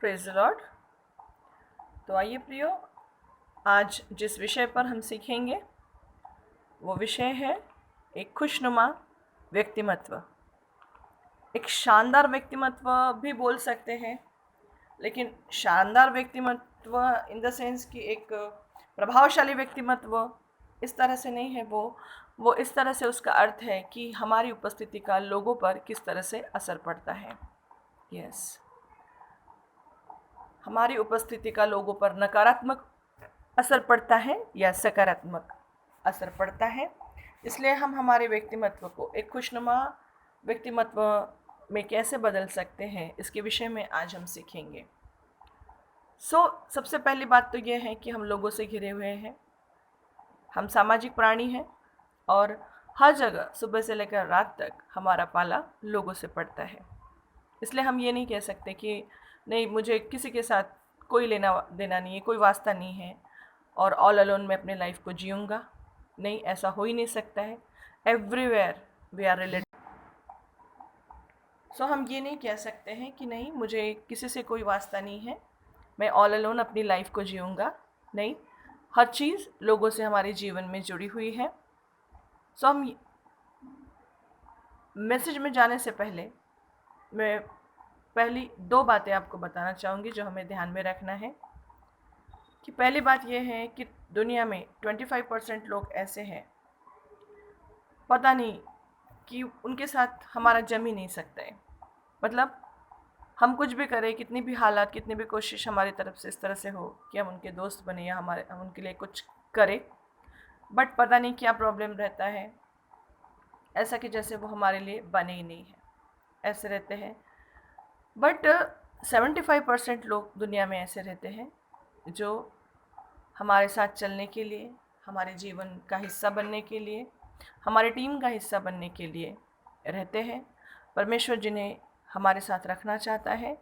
Praise the Lord. तो आइए प्रियो, आज जिस विषय पर हम सीखेंगे वो विषय है एक खुशनुमा व्यक्तिमत्व। एक शानदार व्यक्तिमत्व भी बोल सकते हैं, लेकिन शानदार व्यक्तिमत्व इन द सेंस कि एक प्रभावशाली व्यक्तिमत्व इस तरह से नहीं है। वो इस तरह से उसका अर्थ है कि हमारी उपस्थिति का लोगों पर किस तरह से असर पड़ता है। यस, हमारी उपस्थिति का लोगों पर नकारात्मक असर पड़ता है या सकारात्मक असर पड़ता है। इसलिए हम हमारे व्यक्तिमत्व को एक खुशनुमा व्यक्तिमत्व में कैसे बदल सकते हैं, इसके विषय में आज हम सीखेंगे। सबसे पहली बात तो यह है कि हम लोगों से घिरे हुए हैं। हम सामाजिक प्राणी हैं और हर जगह सुबह से लेकर रात तक हमारा पाला लोगों से पड़ता है। इसलिए हम ये नहीं कह सकते कि नहीं, मुझे किसी के साथ कोई लेना देना नहीं है, कोई वास्ता नहीं है और ऑल अलोन मैं अपने लाइफ को जीऊँगा। नहीं, ऐसा हो ही नहीं सकता है। Everywhere we are related. हम ये नहीं कह सकते हैं कि नहीं, मुझे किसी से कोई वास्ता नहीं है, मैं ऑल अलोन अपनी लाइफ को जीऊँगा। नहीं, हर चीज़ लोगों से हमारे जीवन में जुड़ी हुई है। हम मैसेज में जाने से पहले मैं पहली दो बातें आपको बताना चाहूँगी जो हमें ध्यान में रखना है। कि पहली बात यह है कि दुनिया में 25% लोग ऐसे हैं, पता नहीं कि उनके साथ हमारा जम ही नहीं सकता है। मतलब हम कुछ भी करें, कितनी भी हालात, कितनी भी कोशिश हमारी तरफ से इस तरह से हो कि हम उनके दोस्त बने या हम उनके लिए कुछ करें, बट पता नहीं क्या प्रॉब्लम रहता है, ऐसा कि जैसे वो हमारे लिए बने ही नहीं है, ऐसे रहते हैं। बट 75% लोग दुनिया में ऐसे रहते हैं जो हमारे साथ चलने के लिए, हमारे जीवन का हिस्सा बनने के लिए, हमारे टीम का हिस्सा बनने के लिए रहते हैं। परमेश्वर जिन्हें हमारे साथ रखना चाहता है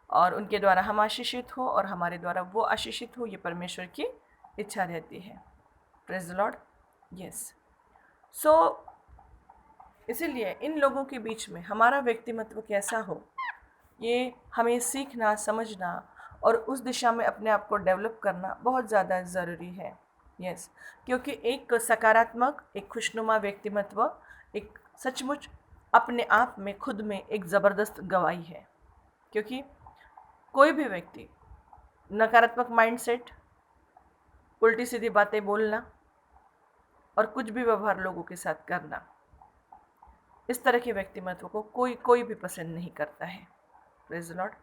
और उनके द्वारा हम आशीषित हो और हमारे द्वारा वो आशीषित हो, ये परमेश्वर की इच्छा रहती है। Praise the Lord. यस, इसीलिए इन लोगों के बीच में हमारा व्यक्तिमत्व कैसा हो, ये हमें सीखना, समझना और उस दिशा में अपने आप को डेवलप करना बहुत ज़्यादा ज़रूरी है। यस, क्योंकि एक सकारात्मक, एक खुशनुमा व्यक्तिमत्व एक सचमुच अपने आप में, खुद में एक ज़बरदस्त गवाही है। क्योंकि कोई भी व्यक्ति नकारात्मक माइंडसेट, उल्टी सीधी बातें बोलना और कुछ भी व्यवहार लोगों के साथ करना, इस तरह के व्यक्तिमत्व को कोई भी पसंद नहीं करता है। Praise the Lord.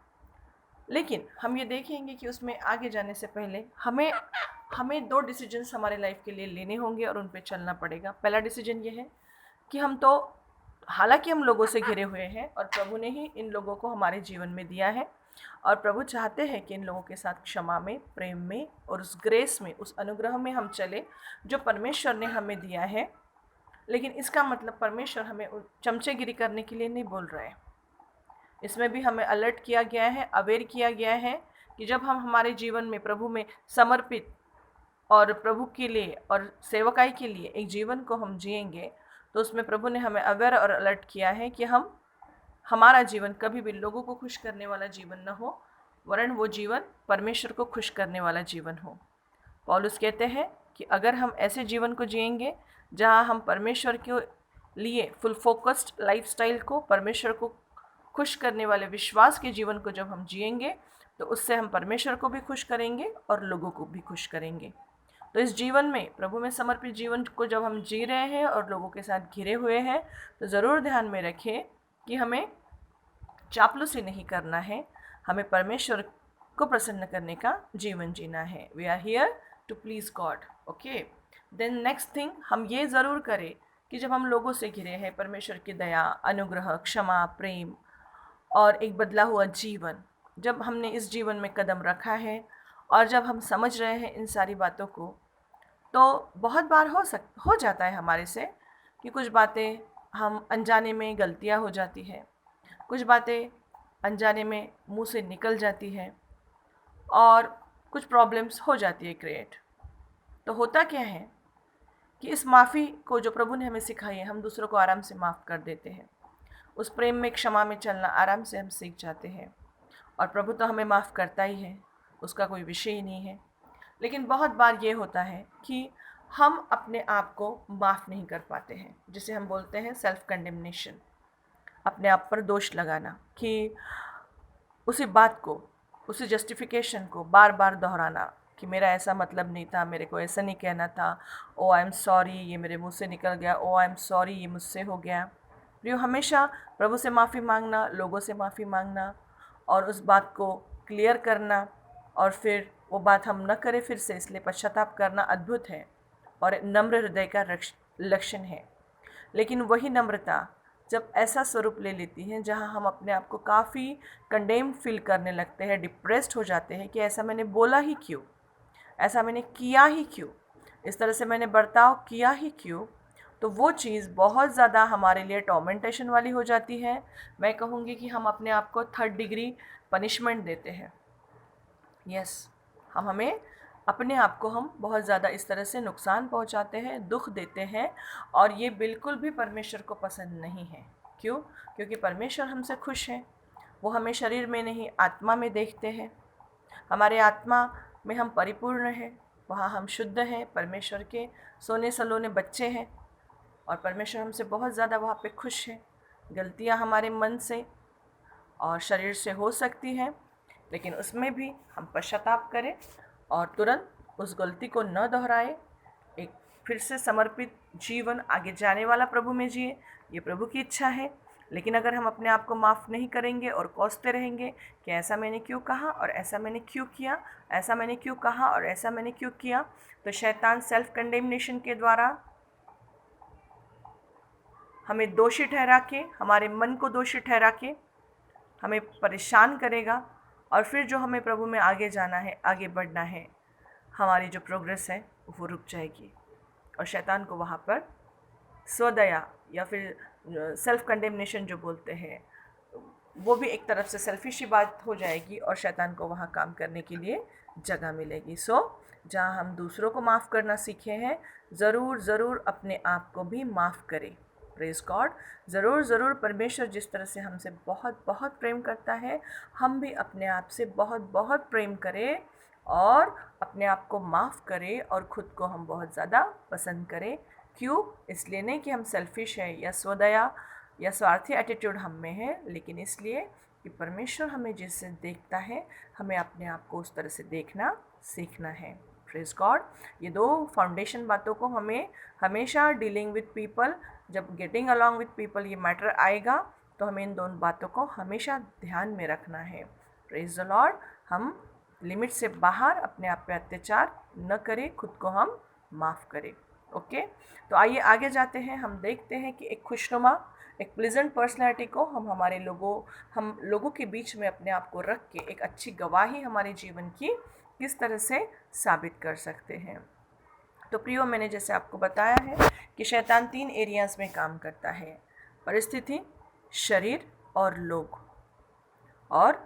लेकिन हम ये देखेंगे कि उसमें आगे जाने से पहले हमें दो डिसीजंस हमारे लाइफ के लिए लेने होंगे और उन पे चलना पड़ेगा। पहला डिसीजन ये है कि हालांकि हम लोगों से घिरे हुए हैं और प्रभु ने ही इन लोगों को हमारे जीवन में दिया है और प्रभु चाहते हैं कि इन लोगों के साथ क्षमा में, प्रेम में और उस ग्रेस में, उस अनुग्रह में हम चले जो परमेश्वर ने हमें दिया है। लेकिन इसका मतलब परमेश्वर हमें चमचेगिरी करने के लिए नहीं बोल रहे हैं। इसमें भी हमें अलर्ट किया गया है, अवेयर किया गया है कि जब हम हमारे जीवन में प्रभु में समर्पित और प्रभु के लिए और सेवकाई के लिए एक जीवन को हम जिएंगे, तो उसमें प्रभु ने हमें अवेयर और अलर्ट किया है कि हमारा जीवन कभी भी लोगों को खुश करने वाला जीवन न हो, वरन वो जीवन परमेश्वर को खुश करने वाला जीवन हो। पौलुस कहते हैं कि अगर हम ऐसे जीवन को जिएंगे जहाँ हम परमेश्वर के लिए फुल फोकस्ड लाइफस्टाइल को, परमेश्वर को खुश करने वाले विश्वास के जीवन को जब हम जिएंगे, तो उससे हम परमेश्वर को भी खुश करेंगे और लोगों को भी खुश करेंगे। तो इस जीवन में, प्रभु में समर्पित जीवन को जब हम जी रहे हैं और लोगों के साथ घिरे हुए हैं, तो ज़रूर ध्यान में रखें कि हमें चापलूसी नहीं करना है, हमें परमेश्वर को प्रसन्न करने का जीवन जीना है। We are here to please God. Okay, then next thing हम ये ज़रूर करें कि जब हम लोगों से घिरे हैं, परमेश्वर की दया, अनुग्रह, क्षमा, प्रेम और एक बदला हुआ जीवन, जब हमने इस जीवन में कदम रखा है और जब हम समझ रहे हैं इन सारी बातों को, तो बहुत बार हो जाता है हमारे से कि कुछ बातें हम अनजाने में गलतियां हो जाती है, कुछ बातें अनजाने में मुंह से निकल जाती है और कुछ प्रॉब्लम्स हो जाती है क्रिएट। तो होता क्या है कि इस माफ़ी को जो प्रभु ने हमें सिखाई है, हम दूसरों को आराम से माफ़ कर देते हैं। उस प्रेम में, क्षमा में चलना आराम से हम सीख जाते हैं और प्रभु तो हमें माफ़ करता ही है, उसका कोई विषय ही नहीं है। लेकिन बहुत बार ये होता है कि हम अपने आप को माफ़ नहीं कर पाते हैं, जिसे हम बोलते हैं सेल्फ कंडेमनेशन, अपने आप पर दोष लगाना, कि उसी बात को, उसी जस्टिफिकेशन को बार बार दोहराना कि मेरा ऐसा मतलब नहीं था, मेरे को ऐसा नहीं कहना था, ओ आई एम सॉरी, ये मेरे मुंह से निकल गया, ओ आई एम सॉरी, ये मुझसे हो गया। प्रियो, हमेशा प्रभु से माफ़ी मांगना, लोगों से माफ़ी मांगना और उस बात को क्लियर करना, और फिर वो बात हम न करें फिर से, इसलिए पश्चाताप करना अद्भुत है और नम्र हृदय का लक्षण है। लेकिन वही नम्रता जब ऐसा स्वरूप ले लेती है जहाँ हम अपने आप को काफ़ी कंडेम्ड फील करने लगते हैं, डिप्रेस्ड हो जाते हैं कि ऐसा मैंने बोला ही क्यों, ऐसा मैंने किया ही क्यों, इस तरह से मैंने बर्ताव किया ही क्यों, तो वो चीज़ बहुत ज़्यादा हमारे लिए टॉर्मेंटेशन वाली हो जाती है। मैं कहूँगी कि हम अपने आप को 3rd डिग्री पनिशमेंट देते हैं। यस, हम हमें अपने आप को हम बहुत ज़्यादा इस तरह से नुकसान पहुंचाते हैं, दुख देते हैं, और ये बिल्कुल भी परमेश्वर को पसंद नहीं है। क्यों? क्योंकि परमेश्वर हमसे खुश है। वो हमें शरीर में नहीं, आत्मा में देखते हैं। हमारे आत्मा में हम परिपूर्ण हैं, वहाँ हम शुद्ध हैं, परमेश्वर के सोने सलोने बच्चे हैं, और परमेश्वर हमसे बहुत ज़्यादा वहाँ पे खुश है। गलतियाँ हमारे मन से और शरीर से हो सकती हैं, लेकिन उसमें भी हम पश्चाताप करें और तुरंत उस गलती को न दोहराए, एक फिर से समर्पित जीवन आगे जाने वाला प्रभु में जिए, ये प्रभु की इच्छा है। लेकिन अगर हम अपने आप को माफ़ नहीं करेंगे और कोसते रहेंगे कि ऐसा मैंने क्यों कहा और ऐसा मैंने क्यों किया, ऐसा मैंने क्यों कहा और ऐसा मैंने क्यों किया, तो शैतान सेल्फ कंडेमनेशन के द्वारा हमें दोषी ठहरा के, हमारे मन को दोषी ठहरा के हमें परेशान करेगा, और फिर जो हमें प्रभु में आगे जाना है, आगे बढ़ना है, हमारी जो प्रोग्रेस है वो रुक जाएगी, और शैतान को वहाँ पर स्वदया या फिर सेल्फ कंडेमनेशन जो बोलते हैं, वो भी एक तरफ से सेल्फिश ही बात हो जाएगी, और शैतान को वहाँ काम करने के लिए जगह मिलेगी। जहाँ हम दूसरों को माफ़ करना सीखे हैं, ज़रूर अपने आप को भी माफ़ करें। Praise God. ज़रूर परमेश्वर जिस तरह से हमसे बहुत बहुत प्रेम करता है, हम भी अपने आप से बहुत बहुत प्रेम करें और अपने आप को माफ़ करें, और ख़ुद को हम बहुत ज़्यादा पसंद करें। क्यों? इसलिए नहीं कि हम सेल्फिश हैं या स्वदया या स्वार्थी एटीट्यूड हम में है, लेकिन इसलिए कि परमेश्वर हमें जिससे देखता है, हमें अपने आप को उस तरह से देखना सीखना है। Praise God. ये 2 फाउंडेशन बातों को हमें हमेशा डीलिंग विद पीपल, जब गेटिंग अलॉन्ग विद पीपल ये मैटर आएगा, तो हमें इन दोनों बातों को हमेशा ध्यान में रखना है। Praise the Lord. हम लिमिट से बाहर अपने आप पे अत्याचार न करें, खुद को हम माफ़ करें। ओके, तो आइए आगे जाते हैं। हम देखते हैं कि एक खुशनुमा, एक प्लीजेंट पर्सनैलिटी को हम लोगों के बीच में अपने आप को रख के एक अच्छी गवाही हमारे जीवन की किस तरह से साबित कर सकते हैं। तो प्रियो, मैंने जैसे आपको बताया है कि शैतान 3 एरियाज़ में काम करता है: परिस्थिति, शरीर और लोग। और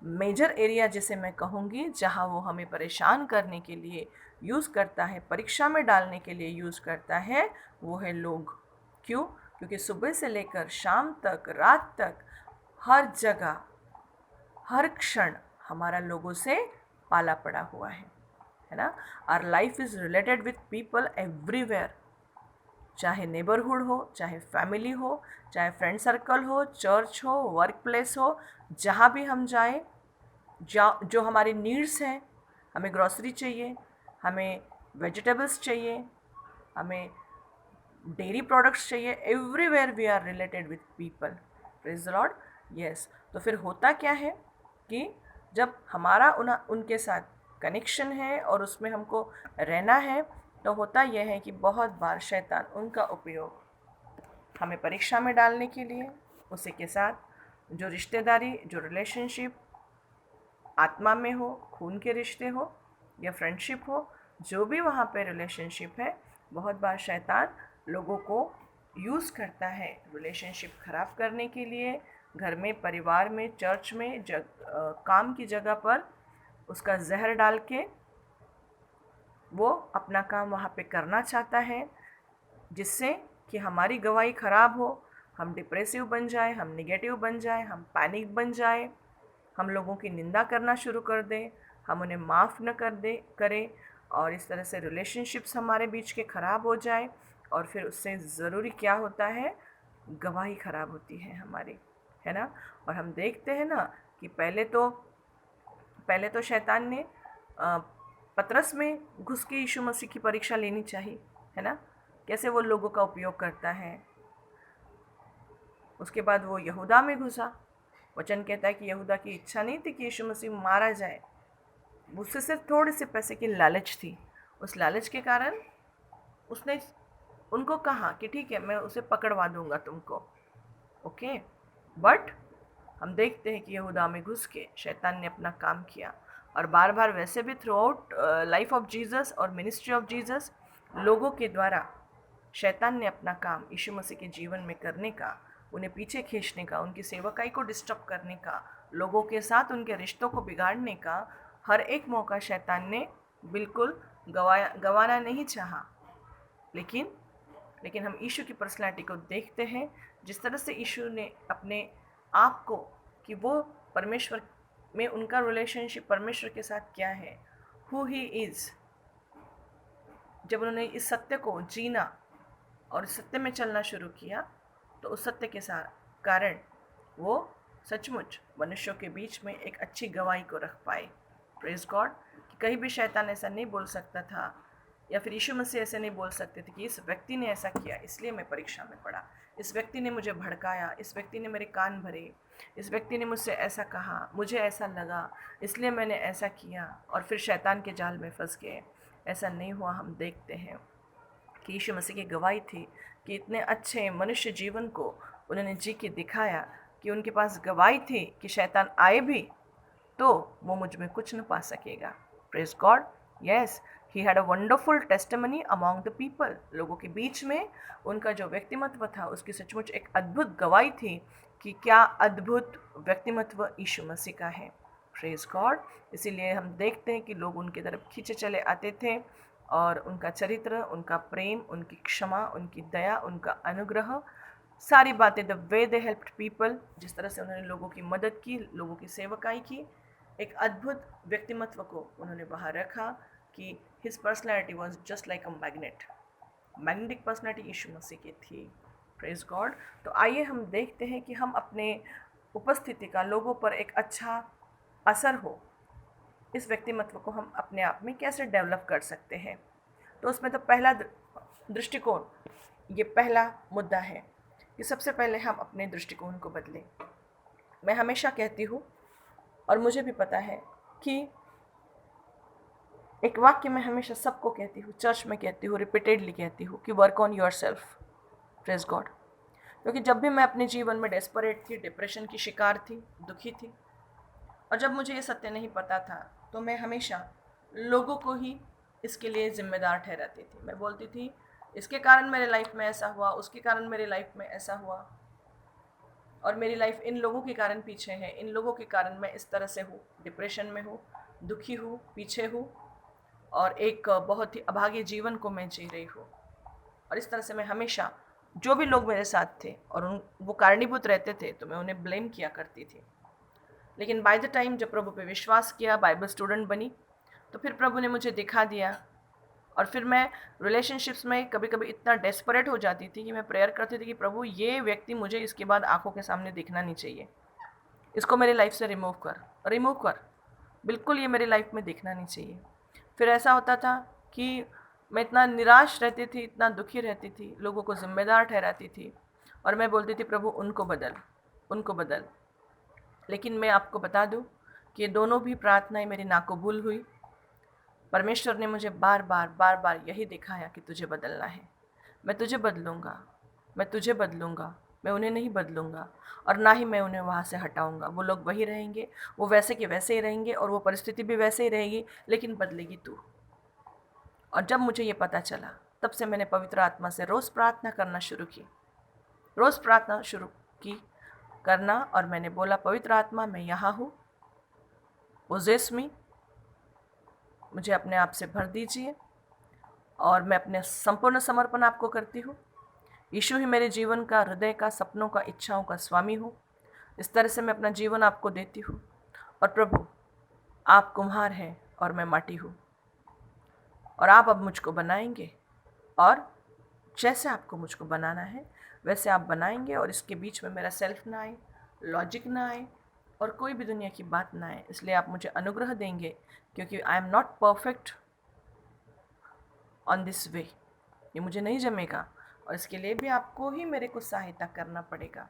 मेजर एरिया जिसे मैं कहूँगी, जहाँ वो हमें परेशान करने के लिए यूज़ करता है, परीक्षा में डालने के लिए यूज़ करता है, वो है लोग। क्यों? क्योंकि सुबह से लेकर शाम तक, रात तक, हर जगह, हर क्षण हमारा लोगों से पाला पड़ा हुआ है ना। Our life is related with people everywhere, चाहे नेबरहुड हो, चाहे फैमिली हो, चाहे फ्रेंड सर्कल हो, चर्च हो, वर्क प्लेस हो, जहाँ भी हम जाएं, जो हमारे नीड्स हैं, हमें ग्रॉसरी चाहिए, हमें वेजिटेबल्स चाहिए, हमें डेयरी प्रोडक्ट्स चाहिए, everywhere we are related with people. Praise the Lord. Yes, तो फिर होता क्या है कि जब हमारा उनके साथ कनेक्शन है और उसमें हमको रहना है, तो होता यह है कि बहुत बार शैतान उनका उपयोग हमें परीक्षा में डालने के लिए, उसी के साथ जो रिश्तेदारी, जो रिलेशनशिप आत्मा में हो, खून के रिश्ते हो या फ्रेंडशिप हो, जो भी वहाँ पे रिलेशनशिप है, बहुत बार शैतान लोगों को यूज़ करता है रिलेशनशिप ख़राब करने के लिए, घर में, परिवार में, चर्च में, काम की जगह पर उसका जहर डाल के वो अपना काम वहाँ पे करना चाहता है, जिससे कि हमारी गवाही ख़राब हो, हम डिप्रेसिव बन जाए, हम निगेटिव बन जाए, हम पैनिक बन जाए, हम लोगों की निंदा करना शुरू कर दें, हम उन्हें माफ़ न करें, और इस तरह से रिलेशनशिप्स हमारे बीच के ख़राब हो जाए, और फिर उससे ज़रूरी क्या होता है, गवाही ख़राब होती है हमारी, है ना। और हम देखते हैं ना कि पहले तो शैतान ने पतरस में घुस के यीशु मसीह की परीक्षा लेनी चाहिए, है ना, कैसे वो लोगों का उपयोग करता है। उसके बाद वो यहूदा में घुसा। वचन कहता है कि यहूदा की इच्छा नहीं थी कि यीशु मसीह मारा जाए, उससे सिर्फ थोड़े से पैसे की लालच थी। उस लालच के कारण उसने उनको कहा कि ठीक है, मैं उसे पकड़वा दूंगा तुमको, ओके। बट हम देखते हैं कि यहूदा में घुस के शैतान ने अपना काम किया, और बार बार वैसे भी through out life of Jesus और मिनिस्ट्री ऑफ जीसस लोगों के द्वारा शैतान ने अपना काम यीशु मसीह के जीवन में करने का, उन्हें पीछे खींचने का, उनकी सेवकाई को डिस्टर्ब करने का, लोगों के साथ उनके रिश्तों को बिगाड़ने का हर एक मौका शैतान ने बिल्कुल गंवाना नहीं चाहा। लेकिन हम यीशु की पर्सनालिटी को देखते हैं, जिस तरह से यीशु ने अपने आप को, कि वो परमेश्वर में उनका रिलेशनशिप परमेश्वर के साथ क्या है, हु ही इज़। जब उन्होंने इस सत्य को जीना और इस सत्य में चलना शुरू किया, तो उस सत्य के साथ कारण वो सचमुच मनुष्यों के बीच में एक अच्छी गवाही को रख पाए। Praise God. कि कहीं भी शैतान ऐसा नहीं बोल सकता था, या फिर यीशु मसीह ऐसे नहीं बोल सकते थे कि इस व्यक्ति ने ऐसा किया इसलिए मैं परीक्षा में पड़ा, इस व्यक्ति ने मुझे भड़काया, इस व्यक्ति ने मेरे कान भरे, इस व्यक्ति ने मुझसे ऐसा कहा, मुझे ऐसा लगा इसलिए मैंने ऐसा किया, और फिर शैतान के जाल में फंस गए। ऐसा नहीं हुआ। हम देखते हैं कि यीशु मसीह की गवाही थी कि इतने अच्छे मनुष्य जीवन को उन्होंने जी के दिखाया, कि उनके पास गवाही थी कि शैतान आए भी तो वो मुझ में कुछ न पा सकेगा। Praise God. Yes, he had a wonderful testimony among the people. लोगों के बीच में उनका जो व्यक्तिमत्व था, उसकी सचमुच एक अद्भुत गवाही थी कि क्या अद्भुत व्यक्तिमत्व यीशु मसीह का है। Praise God. इसीलिए हम देखते हैं कि लोग उनकी तरफ खींचे चले आते थे, और उनका चरित्र, उनका प्रेम, उनकी क्षमा, उनकी दया, उनका अनुग्रह, सारी बातें, the way they helped people, जिस तरह से उन्होंने लोगों की मदद की, लोगों की सेवकाई की, एक अद्भुत व्यक्तिमत्व को उन्होंने बाहर रखा कि his personality was just like a magnet. Magnetic personality Yeshu Masih की थी। Praise God. तो आइए हम देखते हैं कि हम अपने उपस्थिति का लोगों पर एक अच्छा असर हो, इस व्यक्तिमत्व को हम अपने आप में कैसे डेवलप कर सकते हैं। तो उसमें तो पहला दृष्टिकोण, ये पहला मुद्दा है कि सबसे पहले हम अपने दृष्टिकोण को बदलें। मैं हमेशा कहती हूँ, और मुझे भी पता है कि एक वाक्य मैं हमेशा सबको कहती हूँ, चर्च में कहती हूँ, रिपीटेडली कहती हूँ कि work on your self. Praise God. क्योंकि जब भी मैं अपने जीवन में डेस्परेट थी, डिप्रेशन की शिकार थी, दुखी थी, और जब मुझे ये सत्य नहीं पता था, तो मैं हमेशा लोगों को ही इसके लिए जिम्मेदार ठहराती थी। मैं बोलती थी इसके कारण मेरे लाइफ में ऐसा हुआ, उसके कारण मेरे लाइफ में ऐसा हुआ, और मेरी लाइफ इन लोगों के कारण पीछे है, इन लोगों के कारण मैं इस तरह से हूँ, डिप्रेशन में हूँ, दुखी हूँ, पीछे हूँ, और एक बहुत ही अभागे जीवन को मैं जी रही हूँ। और इस तरह से मैं हमेशा जो भी लोग मेरे साथ थे और वो कारणीभूत रहते थे, तो मैं उन्हें ब्लेम किया करती थी। लेकिन बाय द टाइम जब प्रभु पे विश्वास किया, बाइबल स्टूडेंट बनी, तो फिर प्रभु ने मुझे दिखा दिया, और फिर मैं रिलेशनशिप्स में कभी कभी इतना डेस्परेट हो जाती थी कि मैं प्रेयर करती थी कि प्रभु ये व्यक्ति मुझे इसके बाद आंखों के सामने दिखना नहीं चाहिए, इसको मेरी लाइफ से रिमूव कर, बिल्कुल ये मेरी लाइफ में दिखना नहीं चाहिए। फिर ऐसा होता था कि मैं इतना निराश रहती थी, इतना दुखी रहती थी, लोगों को जिम्मेदार ठहराती थी, और मैं बोलती थी प्रभु उनको बदल, उनको बदल। लेकिन मैं आपको बता दूं कि ये दोनों भी प्रार्थनाएं मेरी नाकबूल हुई। परमेश्वर ने मुझे बार बार यही दिखाया कि तुझे बदलना है, मैं तुझे बदलूँगा, मैं तुझे बदलूँगा, मैं उन्हें नहीं बदलूँगा, और ना ही मैं उन्हें वहाँ से हटाऊँगा। वो लोग वही रहेंगे, वो वैसे के वैसे ही रहेंगे, और वो परिस्थिति भी वैसे ही रहेगी, लेकिन बदलेगी तू। और जब मुझे ये पता चला, तब से मैंने पवित्र आत्मा से रोज़ प्रार्थना करना शुरू की, रोज़ प्रार्थना शुरू की करना, और मैंने बोला पवित्र आत्मा मैं यहाँ हूँ, पोजेस मी, मुझे अपने आप से भर दीजिए, और मैं अपने संपूर्ण समर्पण आपको करती हूँ। यीशु ही मेरे जीवन का, हृदय का, सपनों का, इच्छाओं का स्वामी हूँ। इस तरह से मैं अपना जीवन आपको देती हूँ, और प्रभु आप कुम्हार हैं और मैं माटी हूँ, और आप अब मुझको बनाएंगे, और जैसे आपको मुझको बनाना है वैसे आप बनाएंगे, और इसके बीच में मेरा सेल्फ ना आए, लॉजिक ना आए, और कोई भी दुनिया की बात ना आए। इसलिए आप मुझे अनुग्रह देंगे, क्योंकि I am not perfect on this way, ये मुझे नहीं जमेगा, और इसके लिए भी आपको ही मेरे को सहायता करना पड़ेगा।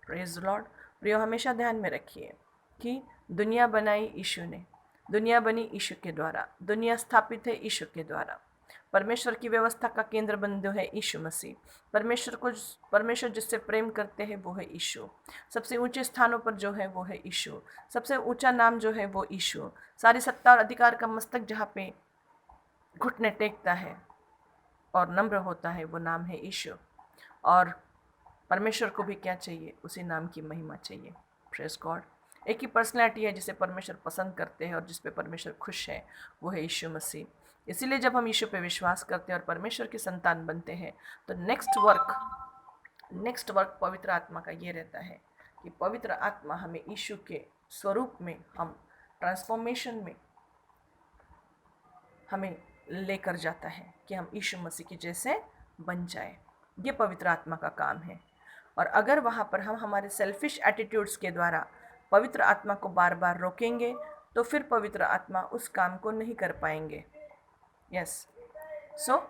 Praise Lord. प्रियो, हमेशा ध्यान में रखिए कि दुनिया बनाई यीशु ने, दुनिया बनी यीशु के द्वारा, दुनिया स्थापित है यीशु के द्वारा। परमेश्वर की व्यवस्था का केंद्र बिंदु है यीशु मसीह। परमेश्वर जिससे प्रेम करते हैं वो है यीशु। सबसे ऊंचे स्थानों पर जो है वो है यीशु। सबसे ऊंचा नाम जो है वो यीशु। सारी सत्ता और अधिकार का मस्तक जहाँ पे घुटने टेकता है और नम्र होता है वो नाम है यीशु। और परमेश्वर को भी क्या चाहिए? उसी नाम की महिमा चाहिए। Praise God. एक ही पर्सनैलिटी है जिसे परमेश्वर पसंद करते हैं और जिस पे परमेश्वर खुश है, वो है यीशु मसीह। इसीलिए जब हम यीशु पे विश्वास करते हैं और परमेश्वर की संतान बनते हैं, तो नेक्स्ट वर्क पवित्र आत्मा का ये रहता है कि पवित्र आत्मा हमें यीशु के स्वरूप में, हम ट्रांसफॉर्मेशन में हमें लेकर जाता है कि हम यीशु मसीह के जैसे बन जाए। ये पवित्र आत्मा का काम है। और अगर वहाँ पर हम हमारे सेल्फिश एटीट्यूड्स के द्वारा पवित्र आत्मा को बार बार रोकेंगे, तो फिर पवित्र आत्मा उस काम को नहीं कर पाएंगे। यस। सो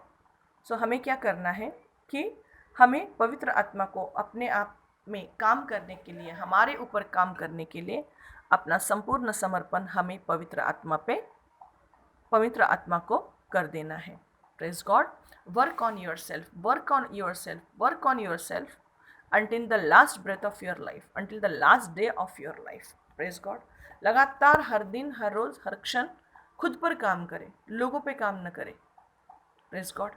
हमें क्या करना है कि हमें पवित्र आत्मा को अपने आप में काम करने के लिए, हमारे ऊपर काम करने के लिए अपना संपूर्ण समर्पण हमें पवित्र आत्मा को कर देना है। Praise God. Work on your self, work on your self, work on your self until the last breath of your life, until the last day of your life. Praise God. लगातार हर दिन, हर रोज, हर क्षण खुद पर काम करें, लोगों पे काम न करें। Praise God.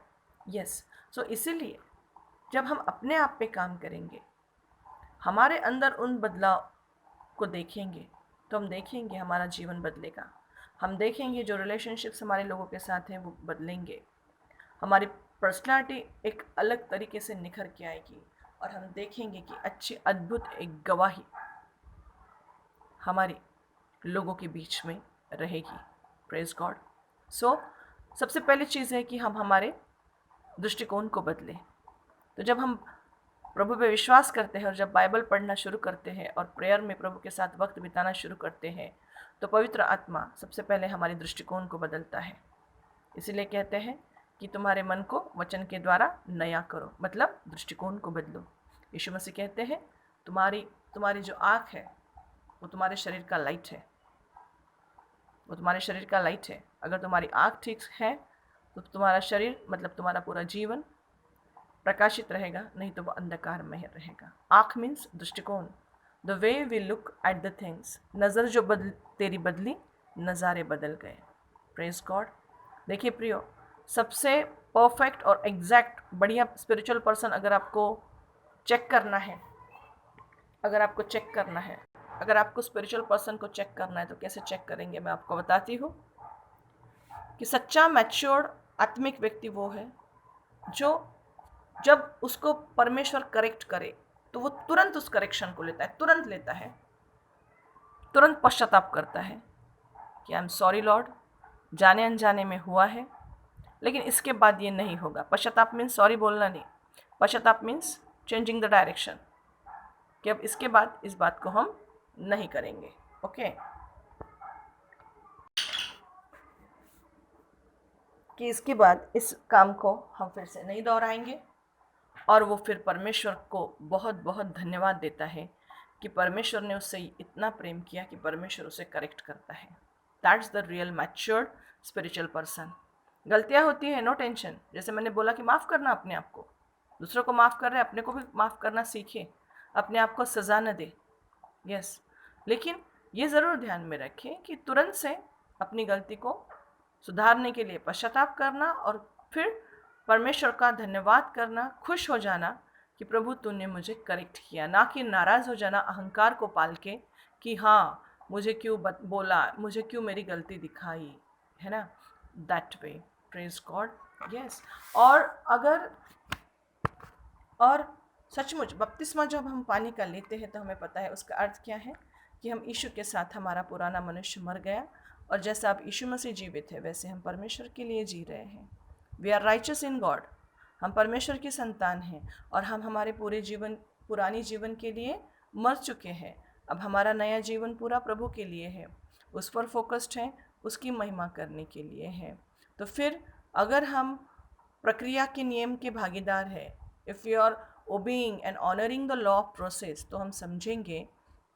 Yes. So इसीलिए जब हम अपने आप पे काम करेंगे, हमारे अंदर उन बदलाव को देखेंगे, तो हम देखेंगे हमारा जीवन बदलेगा। हम देखेंगे जो रिलेशनशिप्स हमारे लोगों के साथ हैं वो बदलेंगे। हमारी पर्सनालिटी एक अलग तरीके से निखर के आएगी, और हम देखेंगे कि अच्छी अद्भुत एक गवाही हमारे लोगों के बीच में रहेगी। Praise God. सबसे पहली चीज़ है कि हम हमारे दृष्टिकोण को बदलें। तो जब हम प्रभु पे विश्वास करते हैं और जब बाइबल पढ़ना शुरू करते हैं और प्रेयर में प्रभु के साथ वक्त बिताना शुरू करते हैं, तो पवित्र आत्मा सबसे पहले हमारे दृष्टिकोण को बदलता है। इसीलिए कहते हैं कि तुम्हारे मन को वचन के द्वारा नया करो, मतलब दृष्टिकोण को बदलो। यीशु मसीह कहते हैं तुम्हारी जो आँख है वो तुम्हारे शरीर का लाइट है, वो तुम्हारे शरीर का लाइट है। अगर तुम्हारी आँख ठीक है तो तुम्हारा शरीर, मतलब तुम्हारा पूरा जीवन प्रकाशित रहेगा, नहीं तो वो अंधकार में रहेगा। आँख मीन्स दृष्टिकोण, the way we look at the things. नज़र जो तेरी बदली, नज़ारे बदल गए। Praise God. देखिए प्रियो, सबसे परफेक्ट और एग्जैक्ट बढ़िया स्पिरिचुअल पर्सन अगर आपको चेक करना है, अगर आपको स्पिरिचुअल पर्सन को चेक करना है, तो कैसे चेक करेंगे मैं आपको बताती हूँ कि सच्चा मैच्योर्ड आत्मिक व्यक्ति वो है जो जब उसको परमेश्वर करेक्ट करे तो वो तुरंत उस करेक्शन को लेता है, तुरंत लेता है, तुरंत पश्चाताप करता है कि आई एम सॉरी लॉर्ड, जाने अनजाने में हुआ है, लेकिन इसके बाद ये नहीं होगा। पश्चाताप मीन्स सॉरी बोलना नहीं, पश्चाताप मीन्स चेंजिंग द डायरेक्शन, कि अब इसके बाद इस बात को हम नहीं करेंगे। ओके, कि इसके बाद इस काम को हम फिर से नहीं दोहराएंगे। और वो फिर परमेश्वर को बहुत बहुत धन्यवाद देता है कि परमेश्वर ने उससे इतना प्रेम किया कि परमेश्वर उसे करेक्ट करता है। That's the real matured spiritual person. गलतियाँ होती है, नो टेंशन। जैसे मैंने बोला कि माफ़ करना अपने आप को, दूसरों को माफ़ कर रहे, अपने को भी माफ़ करना सीखे, अपने आप को सज़ा न दे। यस, लेकिन ये ज़रूर ध्यान में रखें कि तुरंत से अपनी गलती को सुधारने के लिए पश्चाताप करना और फिर परमेश्वर का धन्यवाद करना, खुश हो जाना कि प्रभु तूने मुझे करेक्ट किया, ना कि नाराज़ हो जाना अहंकार को पाल के कि हाँ मुझे क्यों बोला, मुझे क्यों मेरी गलती दिखाई, है ना, that way. Praise God. Yes. और सचमुच बपतिस्मा जब हम पानी का लेते हैं तो हमें पता है उसका अर्थ क्या है कि हम यीशु के साथ हमारा पुराना मनुष्य मर गया और जैसा अब यीशु मसीह जीवित है वैसे हम परमेश्वर के लिए जी रहे हैं। We are righteous in God. हम परमेश्वर की संतान हैं और हम हमारे पुरानी जीवन के लिए मर चुके हैं। अब हमारा नया जीवन पूरा प्रभु के लिए है, उस पर फोकस्ड है, उसकी महिमा करने के लिए है। तो फिर अगर हम प्रक्रिया के नियम के भागीदार है, if you are obeying and honouring the law process, तो हम समझेंगे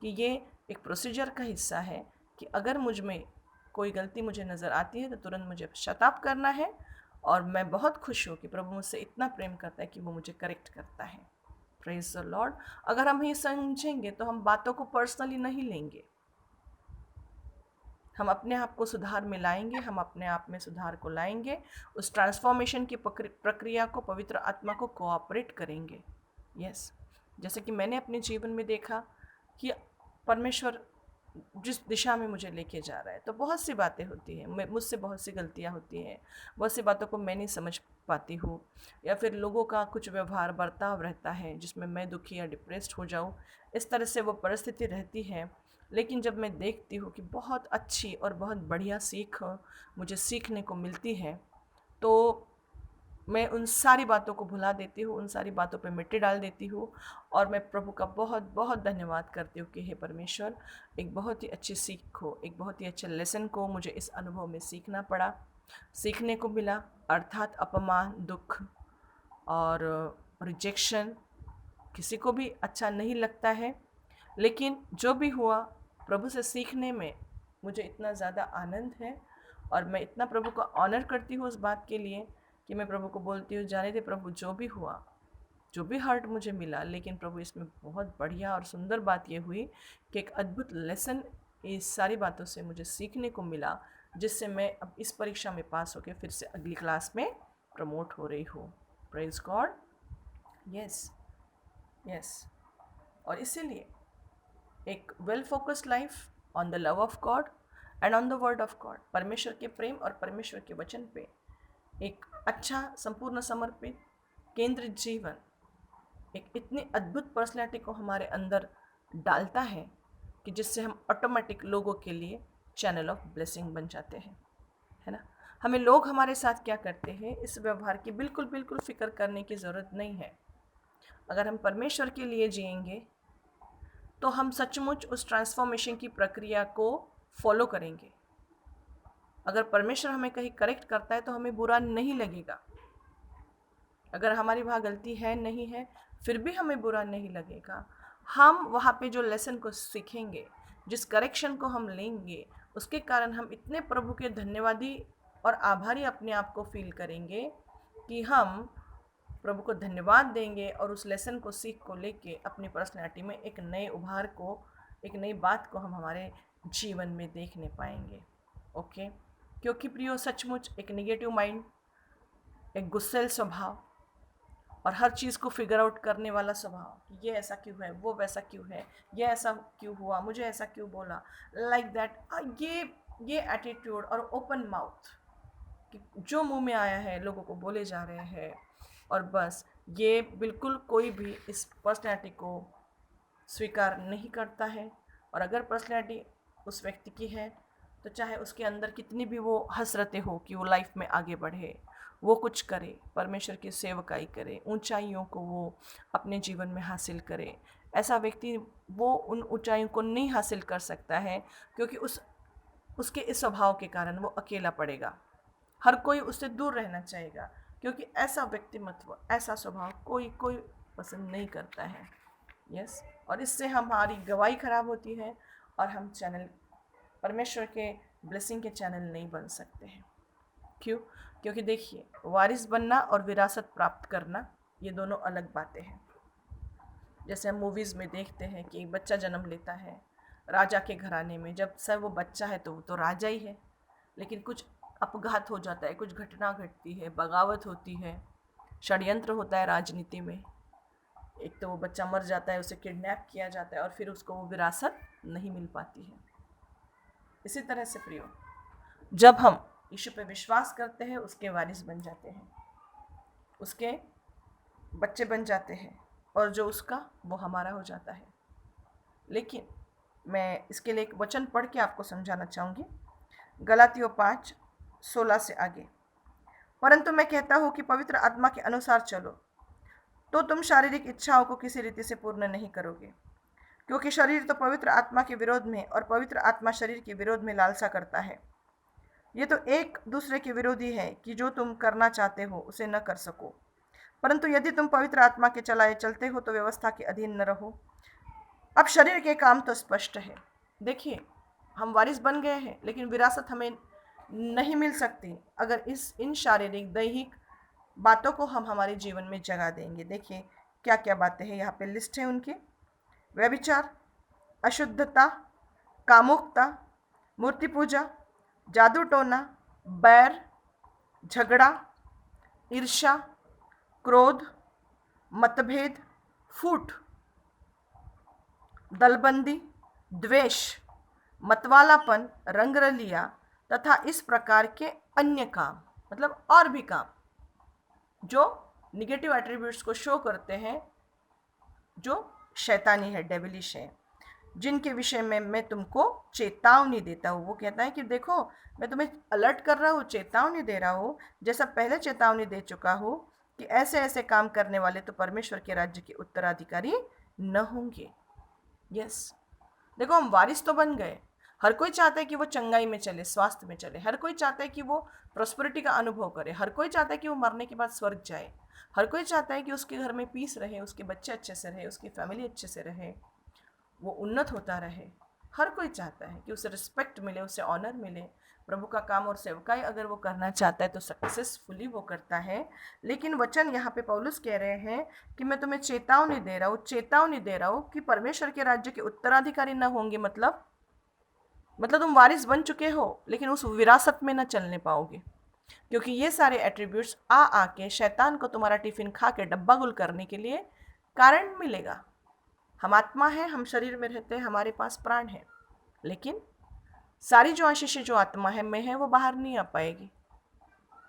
कि ये एक प्रोसीजर का हिस्सा है कि अगर मुझ में कोई गलती मुझे नज़र आती है तो तुरंत मुझे पश्चाताप करना है। और मैं बहुत खुश हूँ कि प्रभु मुझसे इतना प्रेम करता है कि वो मुझे करेक्ट करता है। Praise the Lord. अगर हम ये समझेंगे तो हम बातों को पर्सनली नहीं लेंगे, हम अपने आप को सुधार में लाएंगे, हम अपने आप में सुधार को लाएंगे, उस ट्रांसफॉर्मेशन की प्रक्रिया को पवित्र आत्मा को कोऑपरेट करेंगे। यस, जैसे कि मैंने अपने जीवन में देखा कि परमेश्वर जिस दिशा में मुझे लेके जा रहा है, तो बहुत सी बातें होती हैं, मुझसे बहुत सी गलतियां होती हैं, बहुत सी बातों को मैं नहीं समझ पाती हूँ, या फिर लोगों का कुछ व्यवहार बर्ताव रहता है जिसमें मैं दुखी या डिप्रेस्ड हो जाऊँ, इस तरह से वो परिस्थिति रहती है। लेकिन जब मैं देखती हूँ कि बहुत अच्छी और बहुत बढ़िया सीख मुझे सीखने को मिलती है, तो मैं उन सारी बातों को भुला देती हूँ, उन सारी बातों पे मिट्टी डाल देती हूँ और मैं प्रभु का बहुत बहुत धन्यवाद करती हूँ कि हे परमेश्वर, एक बहुत ही अच्छी सीख को, एक बहुत ही अच्छे लेसन को मुझे इस अनुभव में सीखना सीखने को मिला। अर्थात अपमान, दुख और रिजेक्शन किसी को भी अच्छा नहीं लगता है, लेकिन जो भी हुआ प्रभु से सीखने में मुझे इतना ज़्यादा आनंद है और मैं इतना प्रभु को ऑनर करती हूँ उस बात के लिए कि मैं प्रभु को बोलती हूँ, जाने दे प्रभु, जो भी हुआ, जो भी हर्ट मुझे मिला, लेकिन प्रभु इसमें बहुत बढ़िया और सुंदर बात ये हुई कि एक अद्भुत लेसन इस सारी बातों से मुझे सीखने को मिला, जिससे मैं अब इस परीक्षा में पास होकर फिर से अगली क्लास में प्रमोट हो रही हूँ। Praise God. Yes, yes. और इसीलिए एक well focused life on the love of God and on the word of God, परमेश्वर के प्रेम और परमेश्वर के वचन पे एक अच्छा, संपूर्ण समर्पित, केंद्रित जीवन एक इतनी अद्भुत पर्सनैलिटी को हमारे अंदर डालता है कि जिससे हम ऑटोमेटिक लोगों के लिए चैनल ऑफ ब्लेसिंग बन जाते हैं, है ना। हमें लोग हमारे साथ क्या करते हैं इस व्यवहार की बिल्कुल बिल्कुल फिक्र करने की ज़रूरत नहीं है। अगर हम परमेश्वर के लिए जिएंगे तो हम सचमुच उस ट्रांसफॉर्मेशन की प्रक्रिया को फॉलो करेंगे। अगर परमेश्वर हमें कहीं करेक्ट करता है तो हमें बुरा नहीं लगेगा। अगर हमारी वहाँ गलती है नहीं है फिर भी हमें बुरा नहीं लगेगा। हम वहाँ पे जो लेसन को सीखेंगे, जिस करेक्शन को हम लेंगे, उसके कारण हम इतने प्रभु के धन्यवादी और आभारी अपने आप को फील करेंगे कि हम प्रभु को धन्यवाद देंगे और उस लेसन को, सीख को लेके अपनी पर्सनैलिटी में एक नए उभार को, एक नई बात को हम हमारे जीवन में देखने पाएंगे। ओके, क्योंकि प्रियो सचमुच एक नेगेटिव माइंड, एक गुस्सेल स्वभाव और हर चीज़ को फिगर आउट करने वाला स्वभाव कि ये ऐसा क्यों है, वो वैसा क्यों है, ये ऐसा क्यों हुआ, मुझे ऐसा क्यों बोला, लाइक दैट, ये एटीट्यूड और ओपन माउथ कि जो मुंह में आया है लोगों को बोले जा रहे हैं, और बस ये बिल्कुल कोई भी इस पर्सनैलिटी को स्वीकार नहीं करता है। और अगर पर्सनैलिटी उस व्यक्ति की है तो चाहे उसके अंदर कितनी भी वो हसरतें हो कि वो लाइफ में आगे बढ़े, वो कुछ करे, परमेश्वर की सेवकाई करे, ऊंचाइयों को वो अपने जीवन में हासिल करे, ऐसा व्यक्ति वो उन ऊंचाइयों को नहीं हासिल कर सकता है क्योंकि उसके इस स्वभाव के कारण वो अकेला पड़ेगा। हर कोई उससे दूर रहना चाहेगा क्योंकि ऐसा व्यक्तिमत्व, ऐसा स्वभाव कोई पसंद नहीं करता है। यस, और इससे हमारी गवाही खराब होती है और हम चैनल, परमेश्वर के ब्लेसिंग के चैनल नहीं बन सकते हैं। क्यों? क्योंकि देखिए, वारिस बनना और विरासत प्राप्त करना ये दोनों अलग बातें हैं। जैसे हम मूवीज़ में देखते हैं कि एक बच्चा जन्म लेता है राजा के घराने में, जब सर वो बच्चा है तो वो तो राजा ही है, लेकिन कुछ अपघात हो जाता है, कुछ घटना घटती है, बगावत होती है, षड्यंत्र होता है राजनीति में, एक तो वो बच्चा मर जाता है, उसे किडनैप किया जाता है और फिर उसको वो विरासत नहीं मिल पाती है। इसी तरह से प्रियो, जब हम यीशु पे विश्वास करते हैं उसके वारिस बन जाते हैं, उसके बच्चे बन जाते हैं और जो उसका वो हमारा हो जाता है। लेकिन मैं इसके लिए एक वचन पढ़ के आपको समझाना चाहूँगी। गलातियों 5:16 से आगे। परंतु मैं कहता हूँ कि पवित्र आत्मा के अनुसार चलो, तो तुम शारीरिक इच्छाओं को किसी रीति से पूर्ण नहीं करोगे। क्योंकि शरीर तो पवित्र आत्मा के विरोध में और पवित्र आत्मा शरीर के विरोध में लालसा करता है। ये तो एक दूसरे के विरोधी है कि जो तुम करना चाहते हो उसे न कर सको। परंतु यदि तुम पवित्र आत्मा के चलाए चलते हो तो व्यवस्था के अधीन न रहो। अब शरीर के काम तो स्पष्ट है। देखिए, हम वारिस बन गए हैं, लेकिन विरासत हमें नहीं मिल सकती अगर इन शारीरिक दैहिक बातों को हम हमारे जीवन में जगा देंगे। देखिए क्या क्या बातें हैं, यहाँ पे लिस्ट है उनकी। व्यभिचार, अशुद्धता, कामुकता, मूर्ति पूजा, जादू टोना, बैर, झगड़ा, ईर्ष्या, क्रोध, मतभेद, फूट, दलबंदी, द्वेष, मतवालापन, रंगरलिया तथा इस प्रकार के अन्य काम, मतलब और भी काम जो निगेटिव एट्रीब्यूट्स को शो करते हैं, जो शैतानी है, डेविलिश है, जिनके विषय में मैं तुमको चेतावनी देता हूँ। वो कहता है कि देखो, मैं तुम्हें अलर्ट कर रहा हूँ, चेतावनी दे रहा हूँ, जैसा पहले चेतावनी दे चुका हूँ कि ऐसे ऐसे काम करने वाले तो परमेश्वर के राज्य के उत्तराधिकारी न होंगे। यस, देखो, हम वारिस तो बन गए। हर कोई चाहता है कि वो चंगाई में चले, स्वास्थ्य में चले। हर कोई चाहता है कि वो प्रॉस्पेरिटी का अनुभव करे। हर कोई चाहता है कि वो मरने के बाद स्वर्ग जाए। हर कोई चाहता है कि उसके घर में पीस रहे, उसके बच्चे अच्छे से रहे, उसकी फैमिली अच्छे से रहे, वो उन्नत होता रहे। हर कोई चाहता है कि उसे रिस्पेक्ट मिले, उसे ऑनर मिले। प्रभु का काम और सेवकाई अगर वो करना चाहता है तो सक्सेसफुली वो करता है। लेकिन वचन यहाँ पे पौलुस कह रहे हैं कि मैं तुम्हें चेतावनी दे रहा हूँ कि परमेश्वर के राज्य के उत्तराधिकारी न होंगे। मतलब तुम वारिस बन चुके हो, लेकिन उस विरासत में न चलने पाओगे, क्योंकि ये सारे एट्रीब्यूट्स आके शैतान को तुम्हारा टिफिन खा के डब्बा गुल करने के लिए कारण मिलेगा। हम आत्मा है, हम शरीर में रहते हैं, हमारे पास प्राण है, लेकिन सारी जो आशीषें जो आत्मा है में है वो बाहर नहीं आ पाएगी।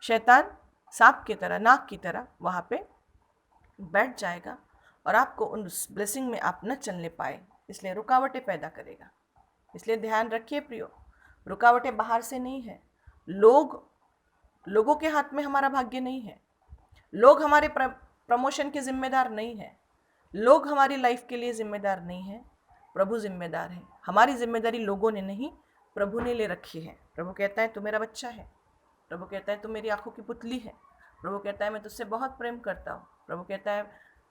शैतान सांप की तरह, नाक की तरह वहाँ पे बैठ जाएगा और आपको उन ब्लेसिंग में आप न चलने पाए, इसलिए रुकावटें पैदा करेगा। इसलिए ध्यान रखिए प्रियो, रुकावटें बाहर से नहीं है। लोगों के हाथ में हमारा भाग्य नहीं है। लोग हमारे प्रमोशन के जिम्मेदार नहीं है। लोग हमारी लाइफ के लिए जिम्मेदार नहीं है, प्रभु जिम्मेदार है। हमारी जिम्मेदारी लोगों ने नहीं, प्रभु ने ले रखी है। प्रभु कहता है तू मेरा बच्चा है। प्रभु कहता है तू मेरी आंखों की पुतली है। प्रभु कहता है मैं तुझसे बहुत प्रेम करता हूँ। प्रभु कहता है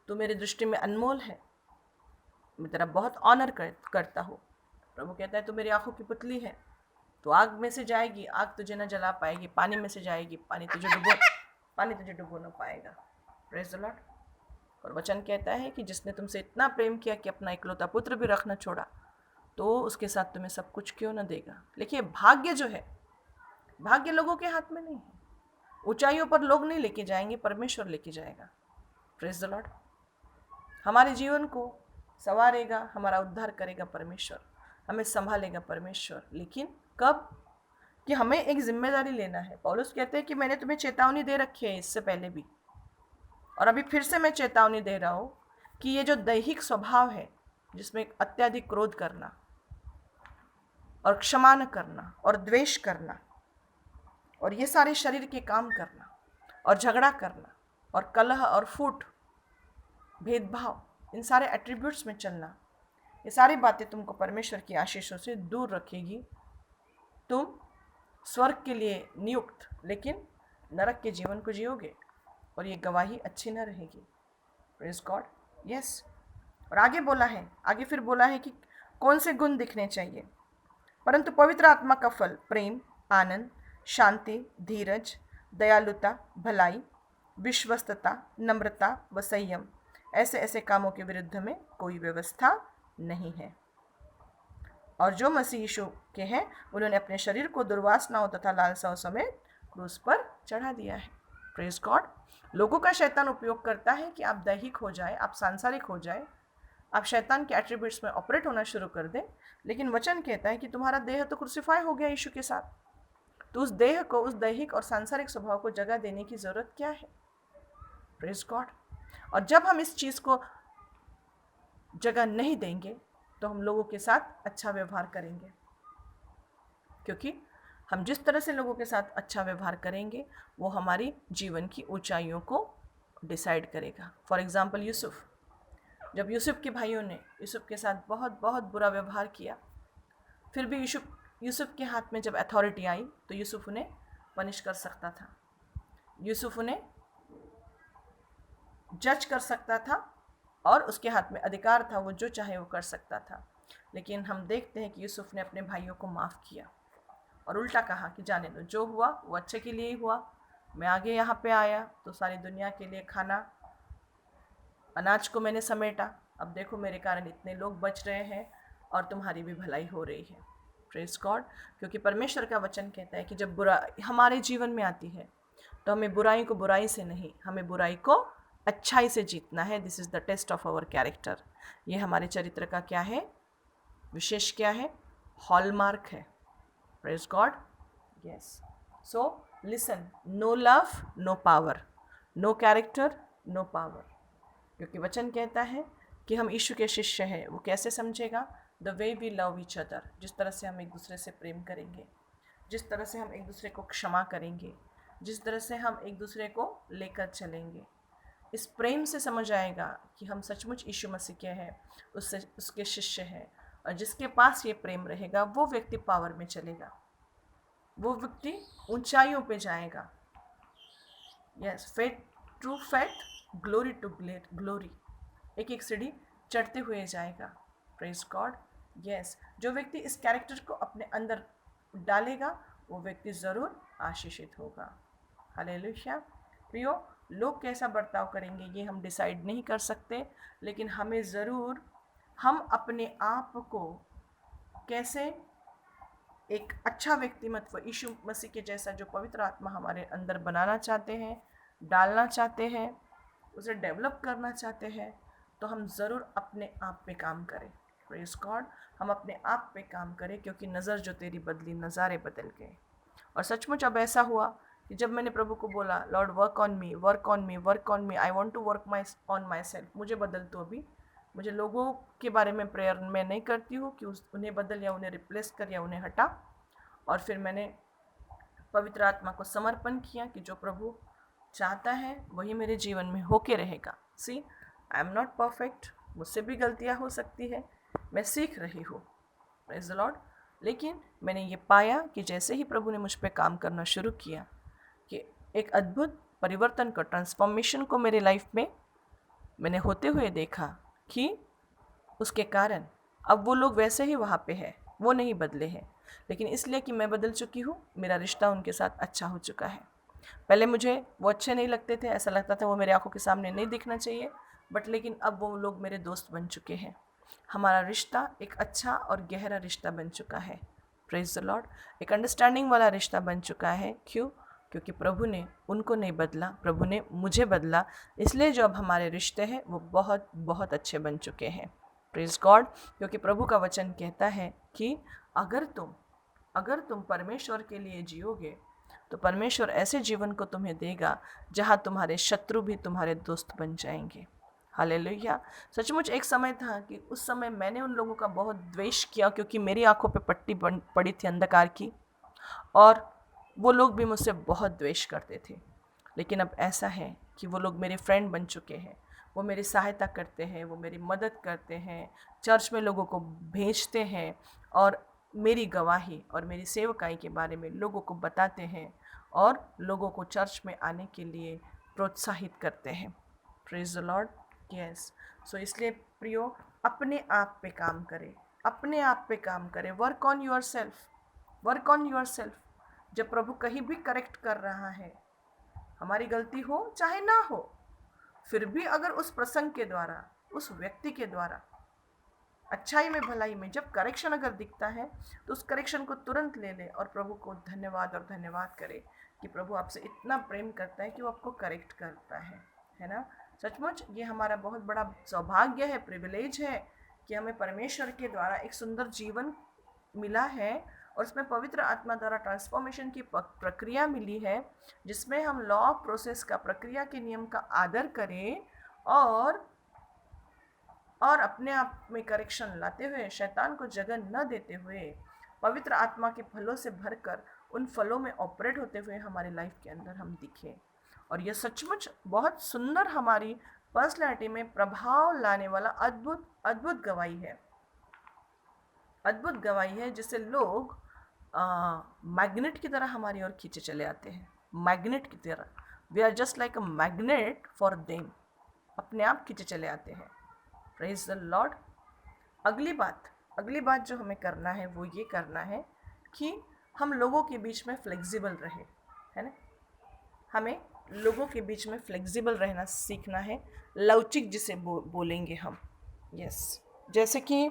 तू मेरी दृष्टि में अनमोल है, मैं तेरा बहुत ऑनर करता हूँ। प्रभु कहता है तू मेरी आंखों की पुतली है, तो आग में से जाएगी, आग तुझे न जला पाएगी। पानी में से जाएगी, पानी तुझे डुबो न पाएगा। Praise the Lord. और वचन कहता है कि जिसने तुमसे इतना प्रेम किया कि अपना इकलौता पुत्र भी रखना छोड़ा, तो उसके साथ तुम्हें सब कुछ क्यों न देगा। देखिए, भाग्य जो है, भाग्य लोगों के हाथ में नहीं है। ऊंचाइयों पर लोग नहीं लेके जाएंगे, परमेश्वर लेके जाएगा। Praise the Lord. हमारे जीवन को संवारेगा, हमारा उद्धार करेगा परमेश्वर, हमें संभालेगा परमेश्वर। लेकिन कब? कि हमें एक जिम्मेदारी लेना है। पौलुस कहते हैं कि मैंने तुम्हें चेतावनी दे रखी है इससे पहले भी, और अभी फिर से मैं चेतावनी दे रहा हूँ कि ये जो दैहिक स्वभाव है, जिसमें अत्यधिक क्रोध करना और क्षमा न करना और द्वेष करना और ये सारे शरीर के काम करना और झगड़ा करना और कलह और फूट, भेदभाव, इन सारे एट्रीब्यूट्स में चलना, ये सारी बातें तुमको परमेश्वर की आशीषों से दूर रखेगी। तुम स्वर्ग के लिए नियुक्त, लेकिन नरक के जीवन को जियोगे, और ये गवाही अच्छी न रहेगी। Praise God. यस। और आगे फिर बोला है कि कौन से गुण दिखने चाहिए। परंतु पवित्र आत्मा का फल प्रेम, आनंद, शांति, धीरज, दयालुता, भलाई, विश्वस्तता, नम्रता व संयम, ऐसे ऐसे कामों के विरुद्ध में कोई व्यवस्था नहीं है। और जो मसीह यीशु के हैं, उन्होंने अपने शरीर को दुर्वासनाओं तथा लालसाओं समेत क्रूस पर चढ़ा दिया है। Praise God. लोगों का शैतान उपयोग करता है कि आप दैहिक हो जाए, आप सांसारिक हो जाए, आप शैतान के एट्रीब्यूट्स में ऑपरेट होना शुरू कर दें। लेकिन वचन कहता है कि तुम्हारा देह तो क्रूसिफाई हो गया यीशु के साथ, तो उस देह को, उस दैहिक और सांसारिक स्वभाव को जगह देने की जरूरत क्या है। Praise God. और जब हम इस चीज़ को जगह नहीं देंगे, तो हम लोगों के साथ अच्छा व्यवहार करेंगे, क्योंकि हम जिस तरह से लोगों के साथ अच्छा व्यवहार करेंगे वो हमारी जीवन की ऊंचाइयों को डिसाइड करेगा। फॉर एग्ज़ाम्पल यूसुफ, जब यूसुफ के भाइयों ने यूसुफ के साथ बहुत बहुत बुरा व्यवहार किया, फिर भी यूसुफ के हाथ में जब अथॉरिटी आई तो यूसुफ उन्हें पनिश कर सकता था, यूसुफ उन्हें जज कर सकता था, और उसके हाथ में अधिकार था, वो जो चाहे वो कर सकता था। लेकिन हम देखते हैं कि यूसुफ ने अपने भाइयों को माफ़ किया और उल्टा कहा कि जाने दो, जो हुआ वो अच्छे के लिए ही हुआ। मैं आगे यहाँ पे आया तो सारी दुनिया के लिए खाना, अनाज को मैंने समेटा, अब देखो मेरे कारण इतने लोग बच रहे हैं और तुम्हारी भी भलाई हो रही है। Praise God. क्योंकि परमेश्वर का वचन कहता है कि जब बुरा हमारे जीवन में आती है तो हमें बुराई को बुराई से नहीं, हमें बुराई को अच्छाई से जीतना है। This is the test of our character. ये हमारे चरित्र का क्या है, विशेष क्या है, हॉलमार्क है। Praise God. Yes, so listen, no love no power, no character no power. क्योंकि वचन कहता है कि हम यीशु के शिष्य हैं। वो कैसे समझेगा? The way we love each other, जिस तरह से हम एक दूसरे से प्रेम करेंगे, जिस तरह से हम एक दूसरे को क्षमा करेंगे, जिस तरह से हम एक दूसरे को लेकर चलेंगे। इस प्रेम से समझ आएगा कि हम सचमुच यीशु मसीह के हैं, उससे उसके शिष्य हैं। और जिसके पास ये प्रेम रहेगा वो व्यक्ति पावर में चलेगा, वो व्यक्ति ऊंचाइयों पे जाएगा। Yes, faith to faith, glory to glory, एक एक सीढ़ी चढ़ते हुए जाएगा। Praise God. यस, जो व्यक्ति इस कैरेक्टर को अपने अंदर डालेगा वो व्यक्ति ज़रूर आशीषित होगा। हालेलुया। प्रियो, लोग कैसा बर्ताव करेंगे ये हम डिसाइड नहीं कर सकते, लेकिन हमें ज़रूर हम अपने आप को कैसे एक अच्छा व्यक्तिमत्व यीशु मसीह के जैसा, जो पवित्र आत्मा हमारे अंदर बनाना चाहते हैं, डालना चाहते हैं, उसे डेवलप करना चाहते हैं, तो हम ज़रूर अपने आप पे काम करें। Praise God. हम अपने आप पे काम करें, क्योंकि नज़र जो तेरी बदली नज़ारे बदल गए। और सचमुच अब ऐसा हुआ कि जब मैंने प्रभु को बोला, Lord work on me, work on me, work on me, I want to work on myself, मुझे बदल। तो अभी मुझे लोगों के बारे में प्रेयर मैं नहीं करती हूँ कि उन्हें बदल या उन्हें रिप्लेस कर या उन्हें हटा। और फिर मैंने पवित्र आत्मा को समर्पण किया कि जो प्रभु चाहता है वही मेरे जीवन में होके रहेगा। सी, आई एम नॉट परफेक्ट, मुझसे भी गलतियाँ हो सकती है, मैं सीख रही हूँ। Praise the Lord. लेकिन मैंने ये पाया कि जैसे ही प्रभु ने मुझ पर काम करना शुरू किया कि एक अद्भुत परिवर्तन को, ट्रांसफॉर्मेशन को मेरे लाइफ में मैंने होते हुए देखा कि उसके कारण अब वो लोग वैसे ही वहाँ पे है, वो नहीं बदले हैं, लेकिन इसलिए कि मैं बदल चुकी हूँ, मेरा रिश्ता उनके साथ अच्छा हो चुका है। पहले मुझे वो अच्छे नहीं लगते थे, ऐसा लगता था वो मेरे आंखों के सामने नहीं दिखना चाहिए, बट लेकिन अब वो लोग मेरे दोस्त बन चुके हैं। हमारा रिश्ता एक अच्छा और गहरा रिश्ता बन चुका है। Praise the Lord. एक अंडरस्टैंडिंग वाला रिश्ता बन चुका है। क्यों? क्योंकि प्रभु ने उनको नहीं बदला, प्रभु ने मुझे बदला, इसलिए जो अब हमारे रिश्ते हैं वो बहुत बहुत अच्छे बन चुके हैं। Praise God. क्योंकि प्रभु का वचन कहता है कि अगर तुम परमेश्वर के लिए जियोगे तो परमेश्वर ऐसे जीवन को तुम्हें देगा जहाँ तुम्हारे शत्रु भी तुम्हारे दोस्त बन जाएंगे। हालेलुया। सचमुच एक समय था कि उस समय मैंने उन लोगों का बहुत द्वेष किया, क्योंकि मेरी आंखों पे पट्टी पड़ी थी अंधकार की, और वो लोग भी मुझसे बहुत द्वेष करते थे। लेकिन अब ऐसा है कि वो लोग मेरे फ्रेंड बन चुके हैं, वो मेरी सहायता करते हैं, वो मेरी मदद करते हैं, चर्च में लोगों को भेजते हैं और मेरी गवाही और मेरी सेवकाई के बारे में लोगों को बताते हैं और लोगों को चर्च में आने के लिए प्रोत्साहित करते हैं। Praise the Lord. यस, सो इसलिए प्रियो, अपने आप पे काम करें, अपने आप पे काम करें। Work on your self, work on your self. जब प्रभु कहीं भी करेक्ट कर रहा है, हमारी गलती हो चाहे ना हो, फिर भी अगर उस प्रसंग के द्वारा, उस व्यक्ति के द्वारा अच्छाई में भलाई में जब करेक्शन अगर दिखता है तो उस करेक्शन को तुरंत ले ले और प्रभु को धन्यवाद और धन्यवाद करे कि प्रभु आपसे इतना प्रेम करता है कि वो आपको करेक्ट करता है ना। सचमुच ये हमारा बहुत बड़ा सौभाग्य है, प्रिविलेज है कि हमें परमेश्वर के द्वारा एक सुंदर जीवन मिला है और उसमें पवित्र आत्मा द्वारा ट्रांसफॉर्मेशन की प्रक्रिया मिली है, जिसमें हम लॉ ऑफ प्रोसेस का, प्रक्रिया के नियम का आदर करें और और अपने आप में करेक्शन लाते हुए, शैतान को जगह न देते हुए, पवित्र आत्मा के फलों से भरकर उन फलों में ऑपरेट होते हुए हमारी लाइफ के अंदर हम दिखें। और यह सचमुच बहुत सुंदर हमारी पर्सनैलिटी में प्रभाव लाने वाला अद्भुत अद्भुत गवाही है, अद्भुत गवाही है, जिसे लोग मैग्नेट की तरह हमारी ओर खींचे चले आते हैं। मैग्नेट की तरह, we are just like a magnet for them, अपने आप खींचे चले आते हैं। Praise the Lord. अगली बात जो हमें करना है वो ये करना है कि हम लोगों के बीच में फ्लेक्सिबल रहे, है ना। हमें लोगों के बीच में फ्लेक्सिबल रहना सीखना है, लवचिक जिसे बोलेंगे हम। यस, जैसे कि